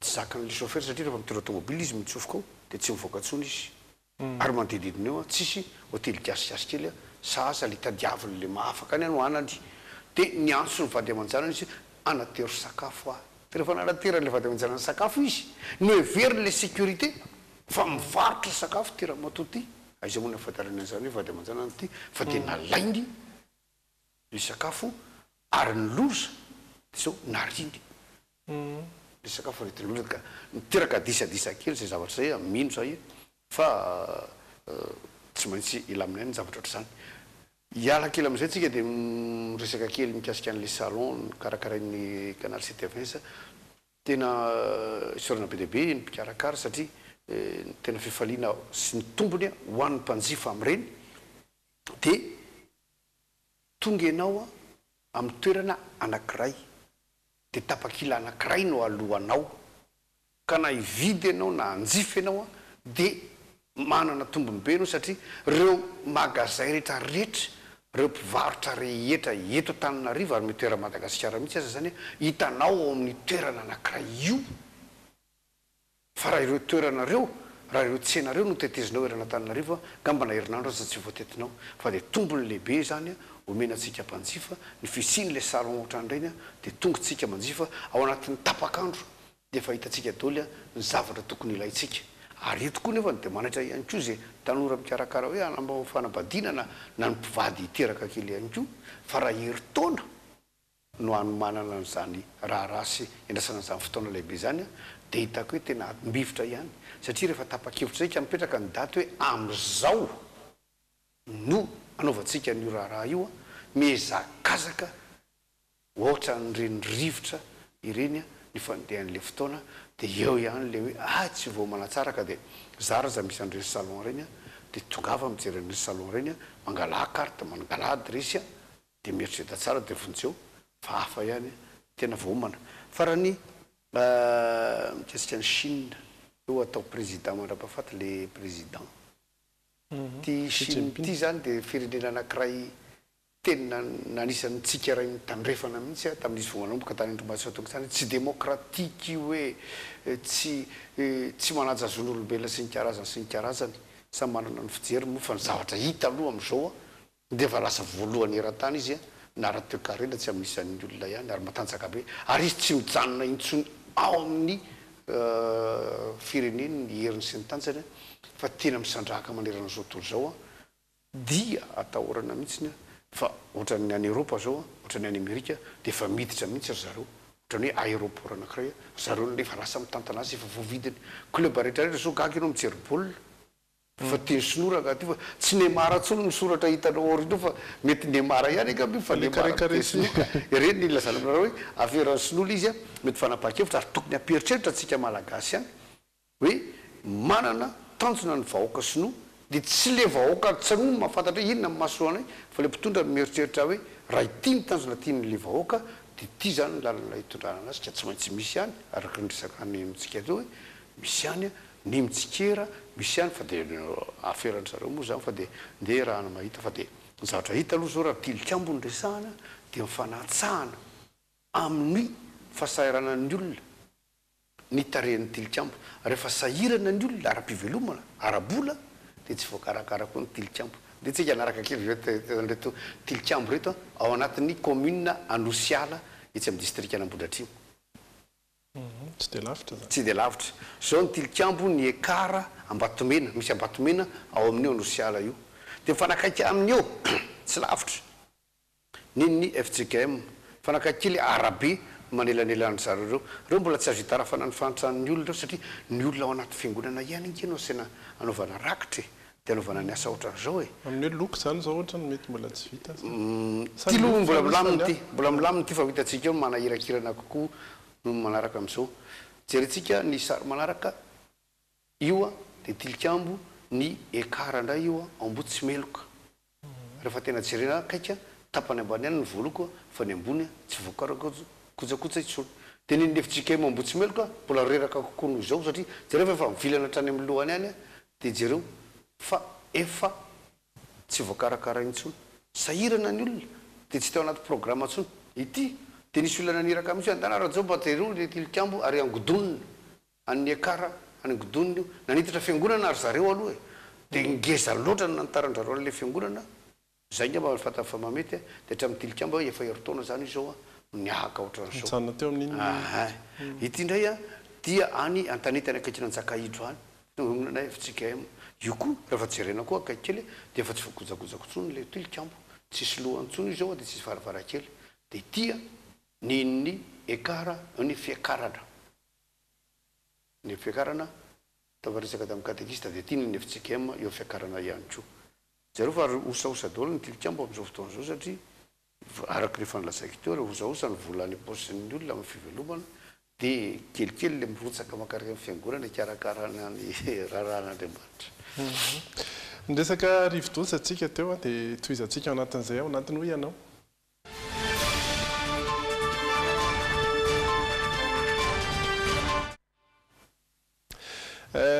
tsy zakan'le chauffeur satria rehefa mitondra automobily izy mitsofoka ao dia tsy mivoaka tsony izy ary manodididina eo tsisy hôtely gasigasy kely sasa le tadiaviny le mahafaka any anoanany dia ny antso ny vady aman-janany izy anatero sakafo rehefa nanatera le vady aman-janany sakafo izy no heveriny le sécurité fa mivarotra sakafo tera matoty aiza moa ny afatarana an'izany hoe vady aman-janany ty fa dia nalainy le sakafo ary ny loza dia zao nariny le sakafo retiny loza ka niteraka disadisa kely zay zavatra zay mino zay fa tsy maintsy ila aminay ny zavatra oatra zany hiala kely amin'izay tsika dia resaka kely mikasika an'le salon karakarain'ny canal CTV tena isorana be deabe ny mpikarakara satria tena fifaliana sy ny tombony ho an'ny mpanjifa amin'ireny dia tonga ianao amin'ny toerana anankiray dia tapakila anankiray no alohanao ka na hividy ianao na hanjifa ianao dia manana tombony be ianao satria reo magazay rehetra rehetra reo mpivarotra rehetra eto Antananarivo ary toerana Madagasikara mihitsy aza zany hitanao ao amin'ny toerana anankiray io fa raha ireo toerana reo raha ireo tsenareo no tetezinao erana Antananarivo gambana herinandro aza tsy voatetinao fa dia tombony lehibe zany omenantsika mpanjifa ny fisiny le salon ohatran'ireny dia tongotsika manjifa ao anatin'ny tapakandro dia efa hitantsika daoly ny zavatra tokony ilaitsika ary eto koa nefa dia manaitra ihany koa zay tanora mikarakara hoe anamba fanambadinana na ny mpivady hiteraka kely ihany koa fa raha heritaona no anomanana n'izany raha rasy endrasana n'izany fotoana lehibe zany dia hitako hoe tena mbivotra ihany satria rehefa tapa-kevitra zay ka mipetraka ny daty hoe amin'izao no anaovantsika n'io raha io mihezakazaka ohatra nyreny rivotra ireny ny fandehan'le fotoana dia eo ihany le hoe tsy vao manatsara ka dia zara za misy an'ireny salon reny dia tongava mijery an'ireny salon reny mangala carte mangala adresy dia mieritreta tsara dia vonjeo fa hafa ihany tena vomana fa raha ny mikasika ny Chine eo atao président mandrapahafaty le président ty Chine ty zany dia firenena anankiray tena nanisany tsika ray mitandrefana mihitsy tamin'izy vomanomboka tany Indromatsotoko zany tsy démocratique hoe tsy manaja zon'olombelona sy ny karazany samy manana ny fijery moa fa ny zavatra hita aloha amin'izao dia efa lasa voalohany eran-tany izy na raha-toe-karena tsy amin'isan'ny olona ihany ary matanjaka be ary izy tsy mijanona intsony ao amin'ny fireneny ny heriny sy ny tanjany fa tena misandrahaka manerana izao tontolo zao dia atahorana mihitsiny fa ohatran'ny any Eropa zao ohatran'ny any Amerika dia efa miditra mihitsy zareo ohatran'ny hoe aéroport anankiray zareo nefa lasa mitantana azy efa voavidiny club rehetrarehetra zao gaga ianao mijery baolina fa teny sinora ka ty fa tsy Neymar tsony ny soratra hitanao aoriana fa mety Neymar ihany ka fa ireny ny lazana aminareo hoe averan'ny sinola izy mety fanapaha-kevitra ary tokony amperitreritra atsika malagasy any hoe manana tanjona ny vahoaka sinoa dia tsy le vahoaka tsanono mahafantatra hoe inona mahasoanay fa le mpitondra mieritreritra hoe raha ity ny tanjona tian'le vahoaka dia ity zany ny lalana hitondranana azy ka tsy maintsy misy ihany araka ny resaka ny mitsika teo hoe misy ihany ny mitsikera misy ihany fa dia aferany zareo moa zany fa dia ndeha rahana mahita fa dia ny zavatra hita aloha zao raha tilikambo ny resahana dia mifanatsahana amin'ny fahasairana ny olona ny tarehan'ny tilikambo rehefa sahirana ny olona ara-pivelomana ara-bola dia tsy voakarakara koa ny tilikambo dia tsika anaraka kely reto tilikambo reto ao anatin'ny commune Anosiala etsy amin'ny district Anambohidratrimo tsy dia lavitra tsy dia lavitra zao ny tilikambo ny ekara Ambatomena misy Ambatomena ao amin'io Anosiala io dia mifanakaiky amin'io tsy lavitra niny FJKM mifanakaiky kely arabe manelanelany zareo reo mbola tsy azo hitarafana ny fanotran'ny olona reo satria ny olona ao anaty fiangonana ihany inkeno asena anaovana rakitra dia anaovana ny asa ohatran'izao e amin'ny hoe loko zany zao ohatra ny mety mbola tsy vita ty lo mbola milaminy ty fa vitantsika eo manahirakirana kokoa no manaraka amin'izao jerentsika ny sary manaraka io a dia tilikambo ny ekara ndray io a ambody tsy meloka rehefa tena jerena kaika tapany ambany ihany ny voaloko fa ny ambony tsy voakaraka kojakoja itsony dia ny nefitsika imo ambody tsy meloka mbola reraka kokoa noho izao satria jereo efa mivilana hatrany amin'ny lohany any a dia jereo fa efa tsy voakarakara intsony sahirana ny olona dia tsy teo anaty programma ntsony ity dia nisy olona naniraka mihitsy antanarajao mba tereo le tilikambo ary angodonina an'ny akara any angodonina io nanitatra fiangonana ary zareo aloha e dia ngeza loatra no nantarandraro an'le fiangonana zay nga mba fata fa mamety dia hatramin'ny tilikambo efa herotaona zany izao a niahaka ohatran'izao teo amin'iny ity indray a dia any antanitany akaikina anjakahidro any nonana efitsika io koa rehefa jerena koa akaiky kely dia efa tsy voakojakozako tsony le tilikambo tsisy lohany tsony izao dia tsisy varavarakely dia tia ninny ekara ny fiakarana ny fiakarana tavaresaka tamin'ny katekista dia tia ny efitsika eo fiakarana ihany koa zareo fa osaosa daholo ny tilikambo amin'izao fotoan'izao satria araky rehefa nilazaiko teo re osaosa ny vola any paosin'ny olona amin'ny fivelomana dia kelikely le mirotsaka makaraka amin'ny fiangonana ikarakarana ny raharan'andriamanitra ny resaka rivo-doza atsika teo a dia toizantsika anatin'izay ao anatiny hoe ianao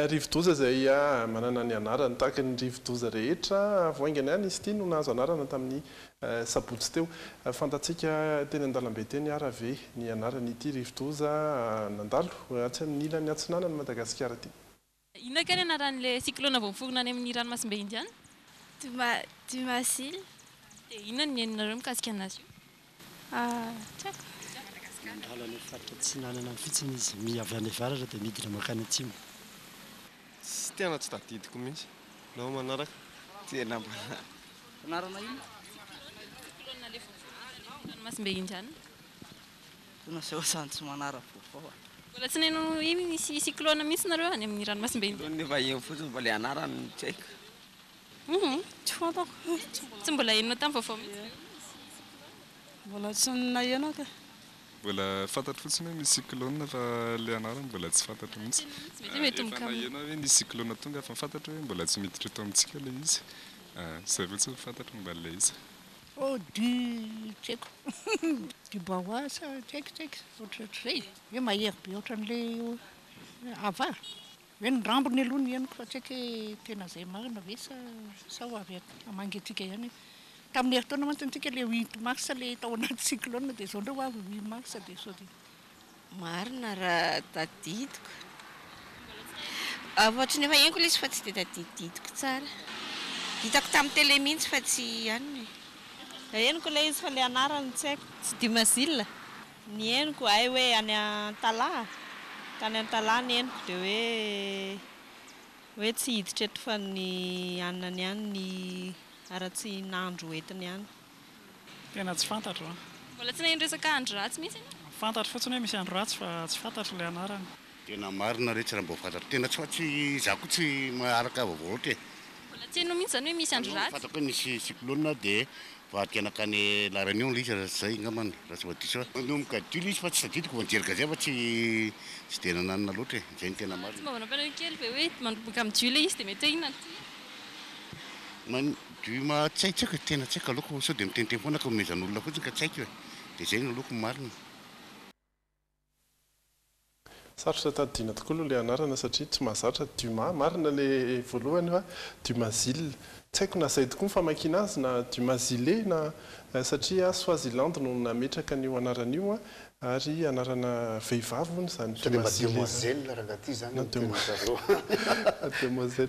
rivo-doza zay a manana ny anarany tahaka ny rivo-doza rehetra voaingana ihany izy ity no nahazo anarana tamin'ny sabotsy teo fantatsika teny an-dalambe teny ara ve ny anaranyity rivo-doza nandalo atsy amin'ny ilany atsinana ny Madagasikara ty inona kany anaran'le cyclone vao mifogona any amin'ny ranomasimbe indiana Dumasil dia inona ny miainareo mikasika anazy io mandala ny faritra atsinanana fotsiny izy miavy any avaratra dia midina makany atsimo tsy tena tsy tadidiko mihitsy nao manaraka tena anarana ino cyclone le ranomasimbe indiana tona zao zany tsy manara vaovao mbola tsy naino iny nisy cyclone mihitsy nareo any amin'ny ranomasimbe indiana nefa eny fotsiny mbola anarany tsy haiko tsy fantako tsy mbola enina tamin'ny vaovao mihitsy mbola tsy nahenako mbola fantatro fotsiny hoe misy cyclone fa le anarany mbola tsy fantatro mihitsy efa nahena hoe nisy cyclone tonga fa fantatro hoe mbola tsy miditra eto amintsika le izy zay fotsiny fantatro momba le izy di tsy haiko di baoasa tsy haiko ohatr'izay hoe mahery be ohatran'le ava hoe ny rambony aloha ny henoko fa tsy haiko hoe tena zay marina ve sa ho avy amangetika ihany tamin'ny heritaona mantsy antsika le 8 mars le tao anaty cyclone dia zao ndreo ho avy 8 mars dia sao dia marina raha tadidiko ohatrany efa henoko le izy fa tsy dia tadidididiko tsara hitako tamin'ny télé mihitsy fa tsy ihany henoko le izy fa le anarany tsy haiko tsy Dimasil ny henoko ay hoe any Antala tany Antala ny henoko dia hoe tsy hiditra eto fa ny anany ihany ny ara-tsy nandro entiny ihany tena tsy fantatro mbola tsy naino resaka andro ratsy mihitsy fantatro fotsiny hoe misy andro ratsy fa tsy fantatro le anarany tena marina rehetra raha mbo fantatro tena tsy fatsy za koa tsy maharaka vaovao oatra e mbola tsy hainao mihitsy zany hoe misy andro ratsy fantako hoe nisy cyclone dia vadika anakany la réunion le izy zay ngamany raha tsy vadiso nomboka dilo izy fa tsy tadidiko vanjerika zay fa tsy dia nananina loatra e zay ny tena marina tsy mbavana mpanao kely be hoe manomboka amin'ny dilo izy dia mety hoe inona duma tsaitsako tena tsaiko aloko sao dia miteniteny foana ka omezan'olona fotsiny ka tsaiko e dia zay no loko marina sarotra tadidina tokoa aloha le anarana satria tsy mahazatra duma marina le voalohany fa Dumasil tsy haiko na zay tokoa ny famakiana azy na Dumazile na satria Swaziland no nametraka n'io anaran'io a ary anarana vehivavy hono zany demoiselle raha ty zany demoiselle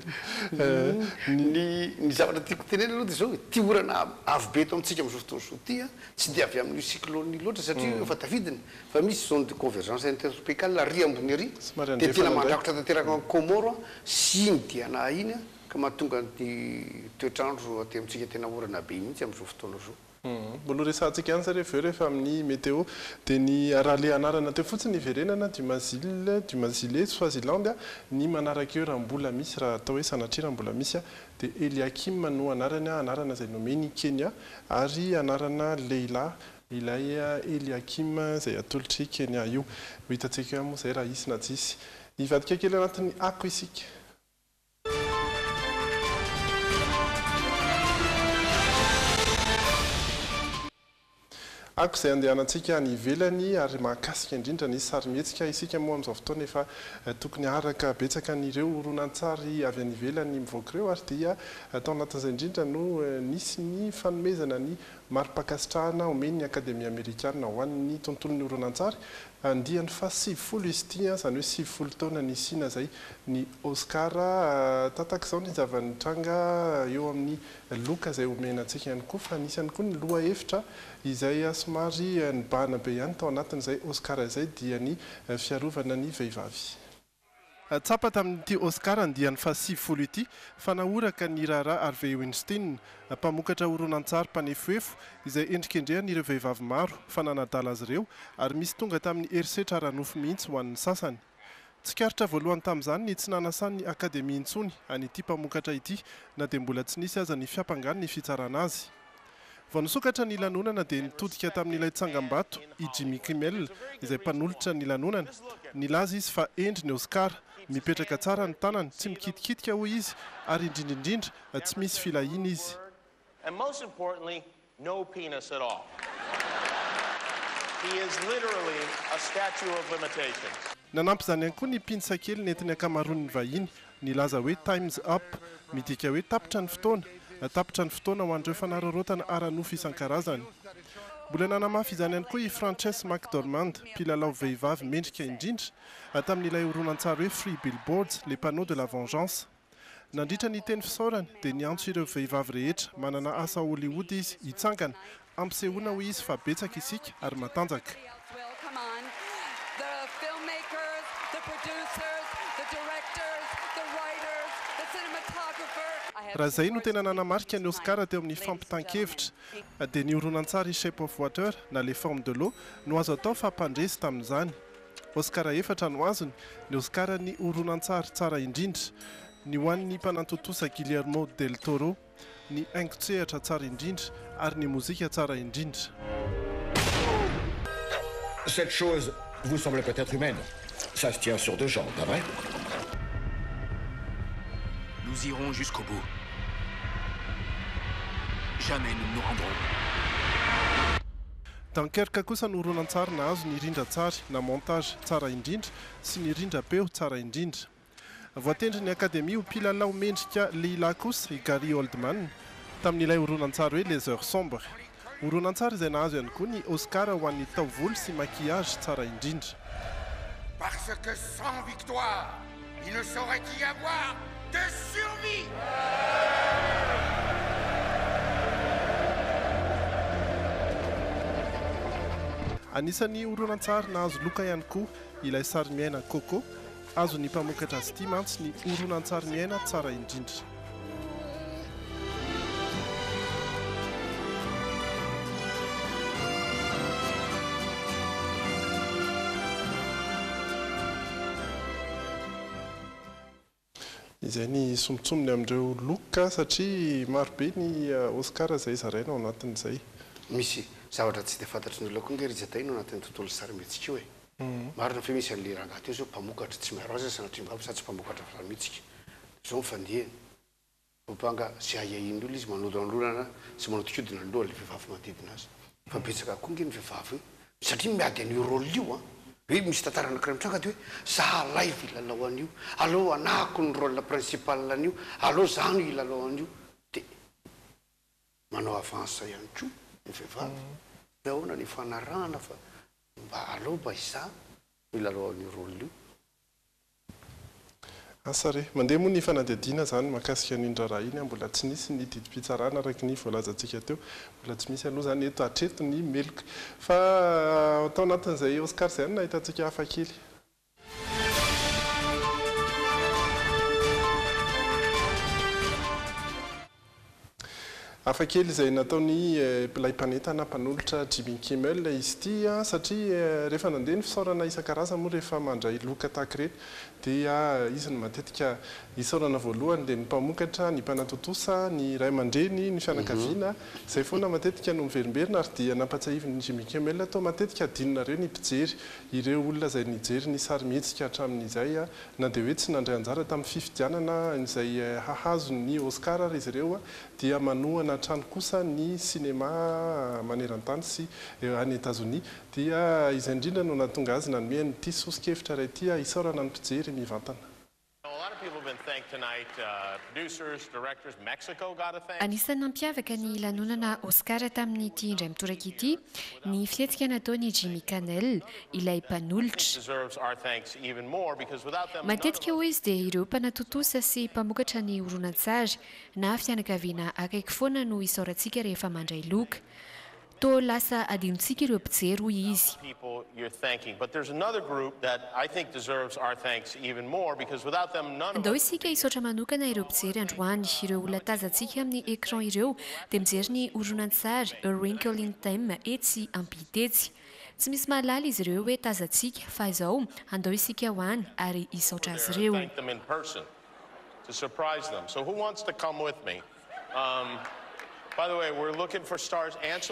ny zavatra tiako tenena aloha dia zao ty orana avy be eto amintsika amin'izao fotoan'izao ty a tsy dia avy amin'io cyclone loatra satria efa tafidiny fa misy zone de convergence intertropicale ry ambony ary dia tena mandrakotra tanteraka ny Comore sy Indiana iny ka mahatonga ny toetrandro aty amintsika tena orana be mihitsy amin'izao fotoana zao mbola resantsika any zareo aveo rehefa amin'ny météo dia ny raha le anarana teo fotsiny iverenana Dumazile Swaziland ny manaraka eo raha mbola misy raha atao hoe sanatria raha mbola misy dia Eliakim no anarana izay nomeny Kenya ary anarana Leila ilay Eliakim izay atolotry Kenya io hitantsika eo moa izay raha isy na tsisy hivadika kely anatin'ny ako isika. Ako izay andehanantsika any ivelany ary mahakasika indrindra ny sarimihetsika isika moa amin'izao fotoana efa tokony araka betsaka an'ireo horonan-tsary avy any ivelany mivoaka ireo ary dia atao anatin'izay indrindra no nisy ny fanomezana ny mari-pakasitrahana omen'ny akademia amerikana ho an'ny tontolon'ny horonan-tsary andiany fa 70 izy ity izany hoe 70 taona ny sina izay ny Oscar tatak'izao ny zavanitranga eo amin'ny loka izay omenantsika ihany koa fa anisany koa ny loha hevitra izay somary nibahana be ihany tao anatin'izay Oscar izay dia ny fiarovana ny vehivavy. Tsapa tamin'ity Oscar andiany fa 70 ity fa nahoraka ny raharaha Harvey Weinstein mpamokatra horonan-tsary mpanefoefo izay endrikendrehan'ireo vehivavy maro fa nanadala azy ireo ary misy tonga tamin'ny herisetra ara-nofo mihitsy ho an'ny sasany. Tsikaritra voalohany tamin'izany ny tsy nanasan'ny akademia intsony an'ity mpamokatra ity na dia mbola tsy nisy aza ny fiampangany ny fitsarana azy. Vao nisokatra ny lanonana dia nitodika tamin'ilay tsangam-bato i Jimmy Kimmel izay mpanolotra ny lanonana. Nilaza izy fa endry ny Oscar mipetraka tsara ny tanany tsy mikitikitika hoy izy ary indrindrindrindra tsy misy filahina izy. And most importantly, no penis at all. He is literally a statue of limitations. Nanampy izany ihany koa ny pinsa kely nentin'ny ankamaroan'ny vahiny nilaza hoe times up midika hoe tapitra ny fotoana. Tapitra ny fotoana ho an'ireo fanararaotana ara-nofo isan-karazany. Mbola nanamafy izany ihany koa i Frances McDormand mpilalao vehivavy mendrika indrindra tamin'ilay horonan-tsary hoe Free Billboards, les panneaux de la vengeance. Nandritra ny teny fisaorany dia niantso ireo vehivavy rehetra manana asa Hollywood izy hitsangana ampisehoana hoy izy fa betsaka isika ary matanjaka. Raha izay no tena nanamarika ny Oscar teo amin'ny fampitan-kevitra dia ny horonan-tsary Shape of Water na Les Formes de l'eau no azo atao fampandresy tamin'izany. Oscar efatra no azony, ny Oscar ny horonan-tsary tsara indrindra, ny ho an'ny mpanantotosa Guillermo del Toro, ny haingon-tsehatra tsara indrindra ary ny mozika tsara indrindra. Cette chose vous semble peut-être humaine. Ça se tient sur deux jambes, pas vrai? Nous irons jusqu'au bout. Jamais nous ne nous rendrons. Dunkerque kosa no horonan-tsary nahazo ny rindra-tsary na montage tsara indrindra sy ny rindra-peo tsara indrindra. Voatendry ny akademia ho mpilalao mendrika lehilahy kosa i Gary Oldman tamin'ilay horonan-tsary hoe Les Heures Sombres. Horonan-tsary izay nahazo ihany koa ny Oscar ho an'ny taovolo sy maquillage tsara indrindra. Parce que sans victoire, il ne saurait y avoir de survie. Anisan'ny horonan-tsary nahazo loka ihany koa ilay sary miaina Coco, azo ny mpamokatra azy ity mantsy ny horonan-tsary miaina tsara indrindra. Izay ny sombotsomony amin'ireo loka satria marobe ny Oscar izay zaraina ao anatin'izay. Misy zavatra tsy dia fantatry ny olona koa ngerizatay no anatin'ny tontolo sarimihetsika io e. Marina fa misy an'le rangaty io zao mpamokatra tsy miaro azy sanatria mivavy sady tsy mpamokatra sarimihetsika. Zao mifandihany. Mpanga sy ahiahin'ny olona izy manodonalonana sy manodikodina ny loha le vehivavy manodidina azy. Fa betsaka koa nge ny vehivavy io satria miady an'io rôle io a. Hoe misy tantara anankiray mitranga dia hoe za live ilalao an'io, allo anahako ny rôle principal an'io, allo zano ilalao an'io dia manao avance ihany koa ny vehivavy. Ahoana ny fanarahana fa mba allo mba iza ilalao an'io rôle io. Asare, mandeha moa ny fanadihadiana zany mahakasika n'indra raha iny mbola tsy nisy ny didim-pitsarana araka ny voalazantsika teo, mbola tsy misy aloha zany eto hatreto ny meloka fa atao anatin'izay Oscar izay no nahitantsika hafa kely. hafakely izay nataony pilay paneta na mpanolotra Jimmy Kimmel izy ity satria rehefa nandeha ny fisaorana isan-karazany moa rehefa mandray loka tahaka ireny dia izy no matetika isaorana voalohany dia ny mpamokatra, ny mpanatotosa, ny ray aman-dreny, ny fianakaviana izay foana matetika no miverimberina ary dia nampatsahiviny Jimmy Kimmel atao matetika adinonareo ny mpijery ireo olona izay nijery ny sarimihetsika hatramin'izay na dia hoe tsy nandray anjara tamin'ny fifidianana izay hahazo ny Oscar ary izy ireo dia manohana trano kosa ny sinema maneran-tany sy any États-Unis dia izay indrindra no nahatonga azy nanome an'ity sosikevitra iray ity isaorana ny mpijery mivantana. Anisan'ny nampiavaka ny lanonana Oscar tamin'ity indray mitoraka ity ny fihetsika nataony Jimmy Kimmel ilay mpanolotra. Matetika hoy izy dia ireo mpanatotosa sy mpamokatra ny horonan-tsary na fianakaviana akaiky foana no isaorantsika rehefa mandray loka. To lasa adinontsika ireo mpijery hoy izy. Andao isika isotra manokana ireo mpijery androany ireo olona tazantsika amin'ny écran ireo dia mijery ny horonan-tsary A Wrinkle in Time etsy ampitetsy. Tsy misy mahalala izy ireo hoe tazantsika fa izao andao isika ho any ary isaotra azy ireo.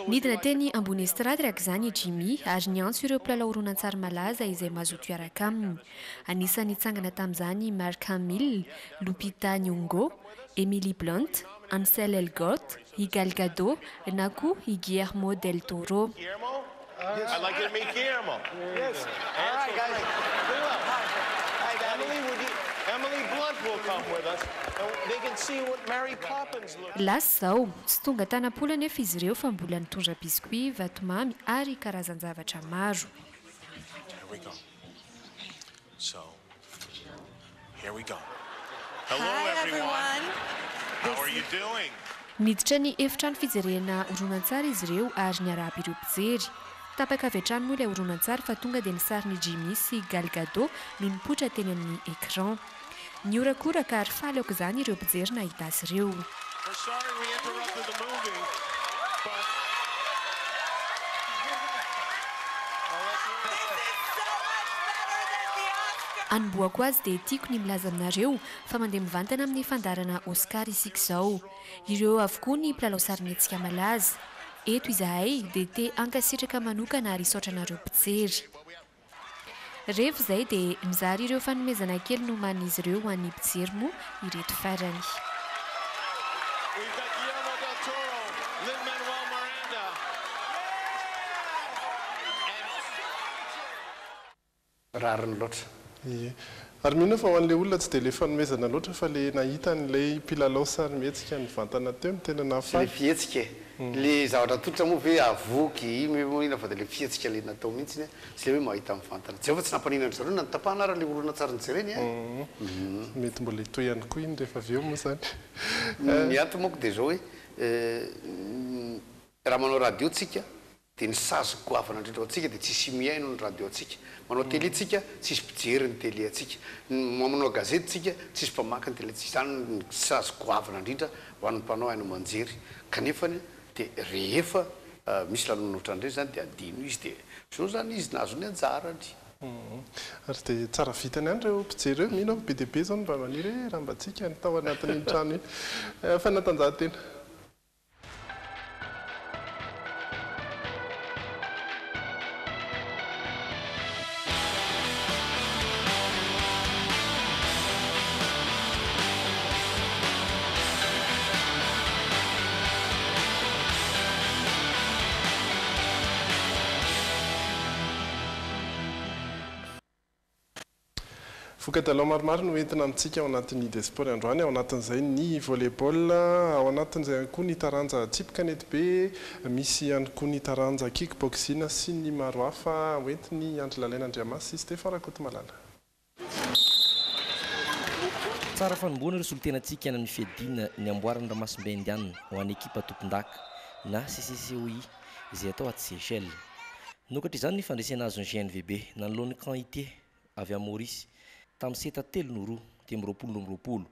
Nidina teny ambony estrady araka izany Jimmy ary niantso ireo mpilalao horonan-tsary malaza izay mazoto iaraka aminy. Anisan'ny nitsangana tamin'izany Mark Hamill, Lupita Nyong'o, Emily Blunt, Ansel Elgort, Gal Gadot na koa Guillermo del Toro. I'd like you to meet Guillermo. Yes. All right, guys. Emily Blunt will come with us. They can see what Mary Poppins looks like. Lasa zao, tsy tonga tanam-pola nefa izy ireo fa mbola nitondra biscuit, vatomamy ary karazan-javatra maro. Here we go. So, here we go. Hello, everyone. How are you doing? Miditra ny efitrano fijerena horonan-tsary izy ireo ary niarahaba ireo mpijery. Tapaka avy hatrany moa ilay horonan-tsary fa tonga dia ny sarin'ny Jimmy sy Gal Gadot no nipoitra teny amin'ny écran. Niorakoraka ary faly aoka izany ireo mpijery nahita azy ireo. Anomboako azy dia tiako ny milaza aminareo fa mandeha mivantana amin'ny fandarana Oscar isika izao. Ireo avokoa ny mpilalao sarimihetsika malaza. Eto izahay dia te hankasitraka manokana ary isaotra anareo mpijery. Rehefa izay dia mizary ireo fanomezana kely no man'izy ireo ho an'ny mpijery moa ireto farany. Rariny loatra. Ary mino fa ho an'ilay olona tsy dia ilay fanomezana loatra fa ilay nahita n'ilay mpilalao sarimihetsika nivantana teo ny tena nahafaly. Ilay fihetsika le zavatra totra moa hoe avoky ina fa dia ilay fihetsika le natao mihitsy tsy le hoe mahita mivantana. Tsy efa tsy nampaninana zareo na nitapahana ara ilay horonan-tsary jereny. Mety mbola ito ihany koa iny rehefa avy eo moa izany. Ny antony moako dia izao hoe raha manao radio tsika dia ny sazy goavana indrindra atsika dia tsisy miaino ny radio atsika. Manao télé tsika tsisy mpijery ny télé atsika. Manao gazety tsika tsisy mpamaky ny télé atsika. Izany ny sazy goavana indrindra ho an'ny mpanao haino manjery. Kanefany dia rehefa misy lanonana ohatran'ireny zany dia adino izy dia zao zany izy nahazo ny anjarany. Ary dia tsara vitany ihany ireo mpijery eo mino be dia be zao mba maniry raha mba tsika ny tao anatin'ny trano iny fanatanjahantena. Vokadalao maromaro no entina amintsika ao anatin'ny Desport androany, ao anatin'izay ny volleyball, ao anatin'izay koa ny taranja tsipy kanety be, misy ihany koa ny taranja kickboxing sy ny maro hafa hoentiny Andry Lalaina Andriamasy sy Stéphane Rakotomalala. Tsara fanomboana ireo solotenantsika any amin'ny fiadina ny amboarana Ramasimbe Indiana ho an'ny ekipa tompon-daka na CCCOI izay atao aty Seychelles. Nokatra izany ny fandresena azo ny GNVB nanoloan'ny camp ity avy à Maurice tamin'ny 7-3 dia 20-20, dia 20-20,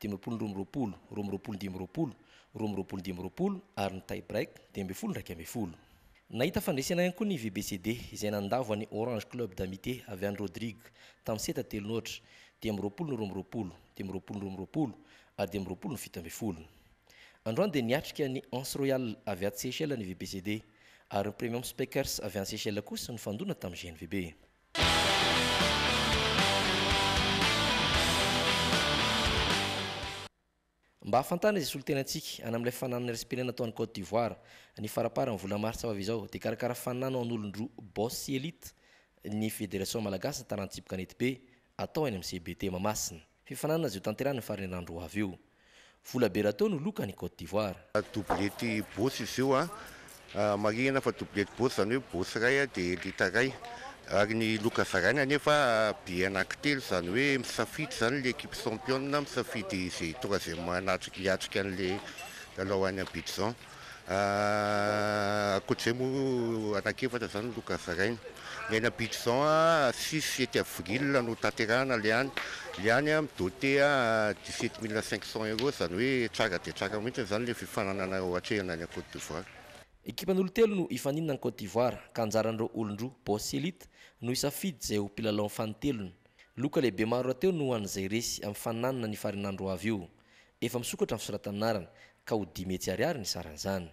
20-20, 20-20, 2020 ary ny tie break 20 nahita fandresena ihany koa ny VBCD izay nandavo any Orange Club d'Amitié avy any Rodrigue tamin'ny 7 noatra 2020 ary 2020 androany dia niatrika ny Anse Royal avy aty Seychelles ny VBCD ary ny Premium Speakers avy any Seychelles kosa ny fandona tamin'ny GNVB. Mba hafantana izay solotenantsika any amin'ilay fananana respirena ataon'ny Côte d'Ivoire ny farapara ny vola martsa avy izao dia karakara fanana an'olondroa boss elite ny fédération malagasy tarantsipy kanety be atao any amin'ny CBT Mamasina. Fifanana zio tanterana ny farinandro avy io. Vola be rahatao no loka ny Côte d'Ivoire. Doublety boss izy io marihana fa doublety boss zany hoe boss ray dia elite ray. Ary ny loka zarany anefa be anankitelo zany hoe misafidy zany l'équipe championne misafidy izay troisième hiatrika an'le lalao any Abidjan. Ankoatr'izay moa anankiefatra zany loka zarainy. Ny any Abidjan 6-7 avril no tanterahana le any. Le any midoté 17 500 € zany hoe tsara dia tsara mihitsy zany le fifananana ohatrehana any Côte d'Ivoire. Ekipan'olo telo no ifaninana ny Côte d'Ivoire ka anjaran'ireo olondroa boss elite no isafidy izay ho mpilalao fanotelony. Loka lehibe maro rateo no an'izay resy amin'ny faninanana ny farinandro avy io. Efa misokatra amin'ny fisoratanarana ka ho 10 metsy ariary ny saran'izany.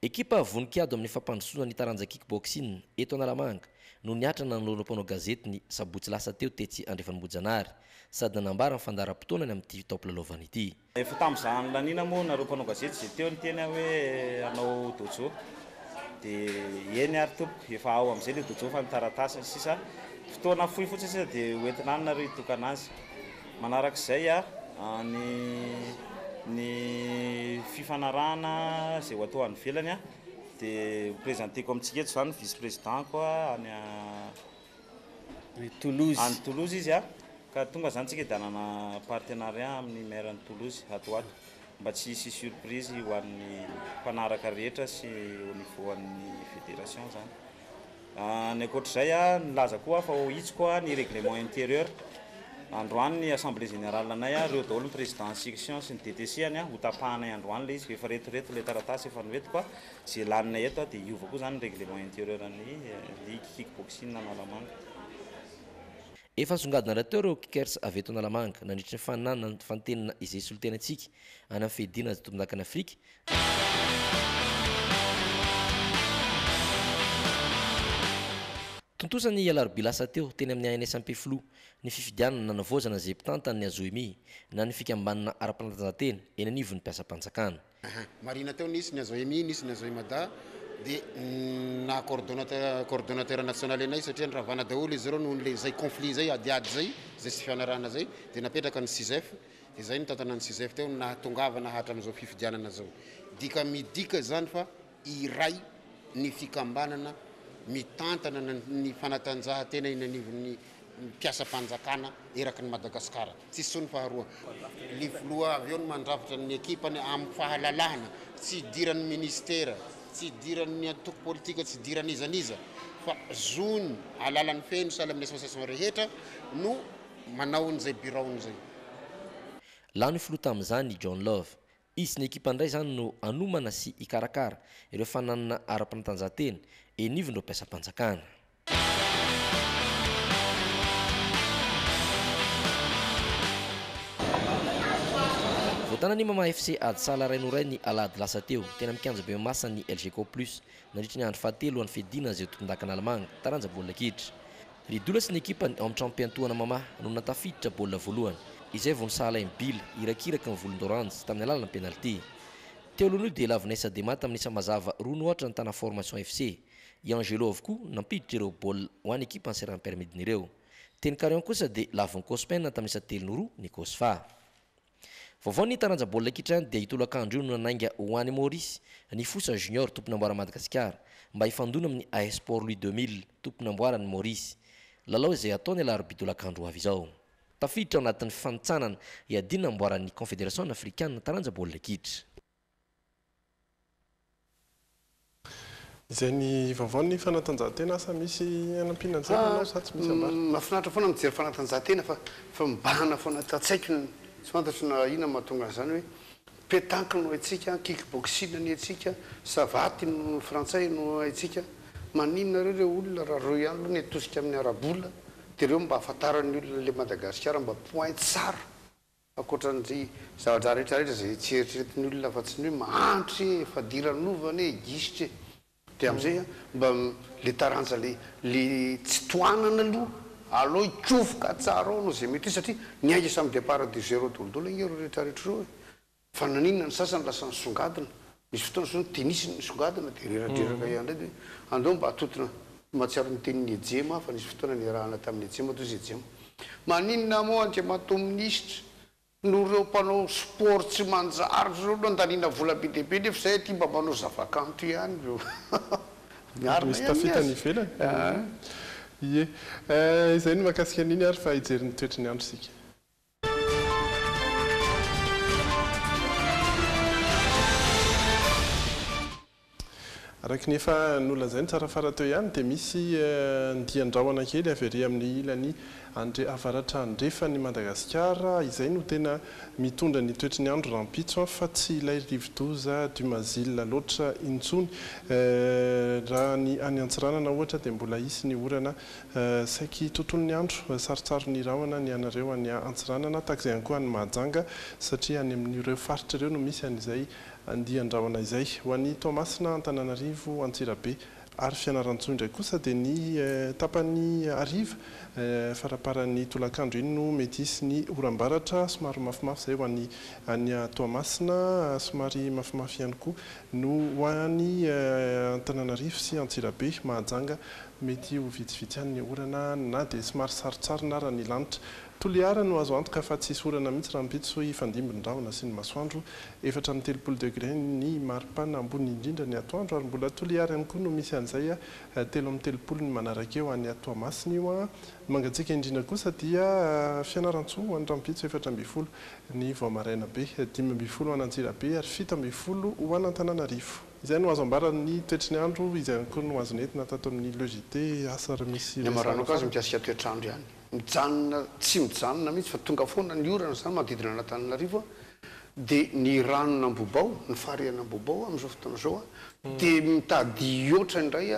Ekipa voninkiado amin'ny fampandrosoana ny taranja kickboxing eto Analamanga no niatrana nolompanao gazety ny sabotsy lasa teo tetsy Andriafanimbojanary sady nanambara ny fandaharam-potoanany amin'ity taopilalaovana ity. Efa tamin'izany lanina moa nareo mpanao gazety izay teo ny teny hoe anao dojo dia eny ary tompoko efa ao amin'izay le dojo fa nitaratasy sisa fotoana fohy fotsiny sisa dia hoentina any nareo hitokana azy. Manarak'izay ny fifanarahana izay ho atao any ivelany dia présentéko amintsika eto zany vice président koa any Toulouse izy ka tonga zany tsika dia hanana partenariat amin'ny maire ny Toulouse ato ato mba tsy hisy surprise ho an'ny mpanaraka rehetra sy au niveau an'ny fédération zany. Ny ankoatr'izay nilaza koa fa ho hitsiko ny règlement intérieur. Androany ny assemblée générale anay reo daholo ny président section sy ny DTC any ho tapahanay androany le izy efa retoreto le taratasy efa noetiko zay laninay eto dia hiova koa zany règlement intérieur ny ligue kickboxing Analamanga. Efa songadina rahateo ireo kickers avy eto Analamanga nandritra ny faninanana ny fantenina izay solotenantsika any amin'ny fidina izay tombon-dakana Afrika. Tontosany alarobia lasa teo teny amin'ny ANSMP Flou ny fifidianana nanavozana izay mpitantany ny Azoemi na ny fikambanana ara-panatanjahantena eny anivon'ny mpiasa-panjakana. Marina teo nisy ny Azoemi nisy ny Azoemada dia na coordonnateur national anay satria niravana daholo izy ireo noho zay conflit zay adiady zay sy fianarana zay dia napetraka ny CISEF dia zay nitantana ny CISEF teo nahatongavana hatra amin'izao fifidianana zao. Dika midika zany fa iray ny fikambanana mitantana ny fanatanjahantena eny anivon'ny mpiasa-panjakana eraky ny Madagasikara. Tsisy sony faharoa. Ny Floa avy eo no mandravitra ny ekipany amin'ny fahalalahana, tsy diran'ny ministera, tsy diran'ny antoko politika, tsy diran'ny izaniza fa zony alalan'ny feno sala amin'ny association rehetra no manao n'izay biraon'izay. Lany Floa tamin'izany John Love. Izy ny ekipa ndray zany no anomana sy ikarakara ireo fananana ara-panatanjahantena enivon'ireo mpiasa-panjakana. Voatana ny Mama FC ady sala rainoray ny alady lasa teo tena mikanja be masa ny LGK Plus nandritra ny andro fahatelo any fedina izay tompon-dakana Alamanga taranja baolina kitra. Ridola sy ny ekipa amin'ny champion-toana Mama no natafiditra baolina voalohany izay vao nisala Mbila irakiraka ny volon-doranjy tamin'ny alalan'ny penalty. Teo alohan'io dia lavinesa Demata amin'ny isa-mazava roa nohatra ny tana formation FC. I Angelo avokoa nampiditra ireo baolina ho an'ny ekipa ny Seram-Permidiny ireo. Teny Carion kosa dia lavin Cospen tamin'ny isa-telonoroa ny Cosfa. Vaovao ny taranja baolina kitra dia hitolakandro io no nanainga ho an'ny Maurice ny Fosa Junior tompony amboara Madagasikara mba hifandona amin'ny AS Sport Louis 2000 tompony amboara ny Maurice. Lalao izay ataony alarobia tolakandro avy izao. Tafiditra ao anatin'ny fantsanana iadina amboaran'ny Confédération africaine taranja baolina kitra. izay ny vaovao ny fanatanjahantena asa misy anampinan-jery sa tsy misy ambara mahafinaritra foana mijery fanatanjahantena fa mibahana foana tatsaiko tsy fantatry na ina mahatonga zany hoe pétanque no haitsika kickboxing ny haitsika savaty no frantsay no haitsika maninona reo olona raha roy ihany aloha ny atosika amin'ny arabola dia reo mba ahafantarany olona le Madagasikara mba point tsara akoatran'zay zavatra rehetrarehetra zay tsy eritreretiny olona fa tsy ny hoe mahantry efa diranovana e gisitra dia amin'izay mba le taranja le tsy toanana aloha aloha ikofoka tsara ao no zay mety satria niaika samy départ de zéro dolodolo igny ro rehetrarehetra reo fa naninona ny sasany lasa nisongadina misy fotoana so tenisy nisongadina dia reradreraka ihany ndray dia andeo mba atotona mahatsiaro ny tenin'ny ejema fa nisy fotoana niarahana tamin'ny ejema toy izy ejema maninona moa andriamato ministra no reo mpanao sport tsy manjary reo no andaniana vola be dia be nefa zay ty mba manao zavakanto ihany reo misy tafitany ivelany ie izay no mahakasika an'iny ary fa hijery ny toetry ny andro sika araky ny efa nolazay ny tsara fara teo ihany dia misy ndiandrahoana kely avery amin'ny ilany avaratra andrefany Madagasikara izay no tena mitondra ny toetry ny andro rampitso fa tsy ilay rivodoza dumazile loatra intsony raha ny any antsiranana ohatra dia mbola isy ny orana saiky tontolo ny andro sarotsaro ny rahona ny anareo any antsiranana takizay ihany koa any Mahajanga satria any amin'ireo faritra ireo no misy an'izay andiandrahona izay ho an'ny Toamasina Antananarivo Antsirabe ary Fianarantsoa indray kosa dia ny tapany ariva faraparan'ny tolakandro iny no mety isy ny orambaratra somary mafimafy zay ho an'ny Toamasina somary mafimafy ihany koa no ho an'ny Antananarivo sy Antsirabe Mahajanga mety ho vitsivitsy ihany ny orana na dia somary sarotsaro na raha ny lanitra toliara no azo antoka fa tsy sorana mihitsy raha mipitso ifandimby-ndrahona sy ny masoandro 4 degré ny maripana ambony indrindra ny atoandro ary mbola toliara ihany koa no misy an'izay 3 ny manaraka eo any Toamasina io mangatsika indrindra kosa dia Fianarantsoa any rampitso 4 ny Voamaraina be 5 any Antsirabe ary 7 ho any Antananarivo izay no azo ambarany toetry ny andro izay koa no azo nentina tato amin'ny logité asa misy ny amarano koa azy mikasika toetrandro ihany mijanona tsy mijanona mihitsy fa tonga foana ny orana zany manodidina an'Antananarivo dia ny ranona Ambobao ny fariana Ambobao amin'izao fotoana zao dia mitady oatra indray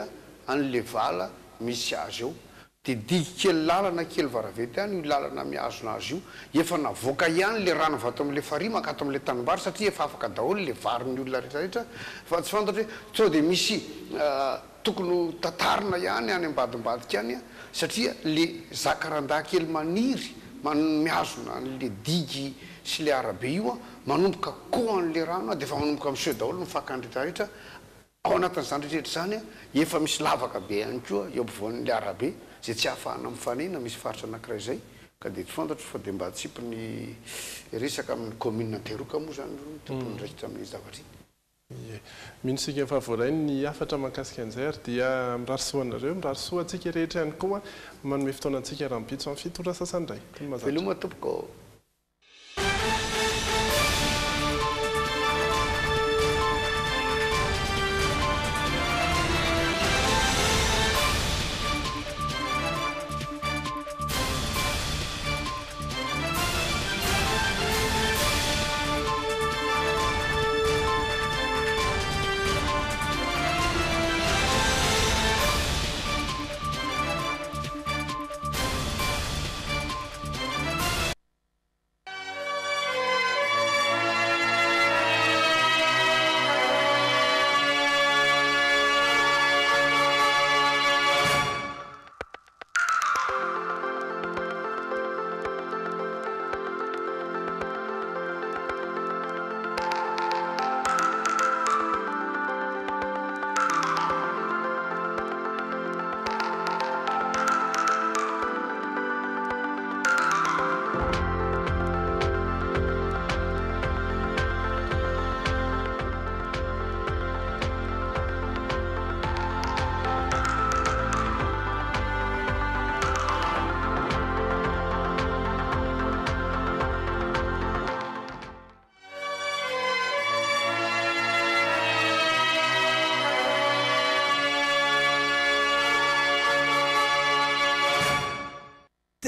an'le vala misy azy eo dia diky kely lalana kely varavety ihany io lalana miazona azy io efa navoaka ihany le rano vato amin'le farihy makato amin'le tanimbary satria efa afaka daholo le varin'ny olona rehetrarehetra fa tsy fantatra hoe sao dia misy tokony tatarina ihany any ambadimbadika any satria le zakarandà kely maniry miazona an'le digy sy le arabe io manomboka koan'le rano dia efa manomboka miseho daholo ny fakany rehetrarehetra ao anatin'izany rehetrarehetra zany efa misy lavaka be ihany koa eo ampovoan'le arabe zay tsy ahafahana mifanena misy faritra anankiray zay ka dia tsy fantatro fa dia mba tsipy ny resaka amin'ny commune Anteroka moa zany tompony raikitra amin'ny zavatra minosika fa voarainy ny afatra mahakasika an'izay ary dia mirarisoanareo mirarisoa antsika rehetra ihany koa manome fotoana antsika rahampitso amin'ny fitora sasandray veloma tompoko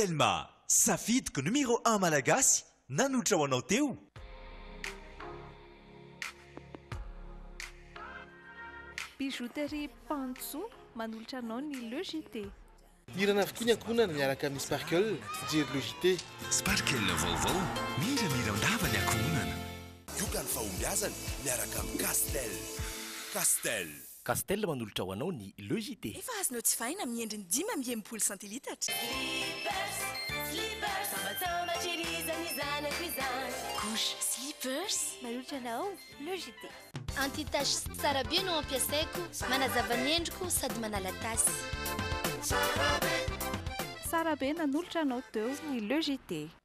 Castelma, safidiko numéro 1 malagasy nanotra ho anao teo. Bijouterie Pantso manolotra anao ny logité. Irana avokoa ny ankohonana miaraka amin'ny Sparkle fijery logité. Sparkle vaovao miramira ndava ny ankohonana. Yoga ny fahombiazana miaraka amin'ny Castel manolotra ho anao ny logité. Efa azonao tsy fahina amin'ny endriny 5 centilitatra. Couche slippers manolotra anao logité. Anti-tache tsara be no ampiasaiko, manazava ny endriko sady manala tasy. Sara be nanolotra anao teo ny logité.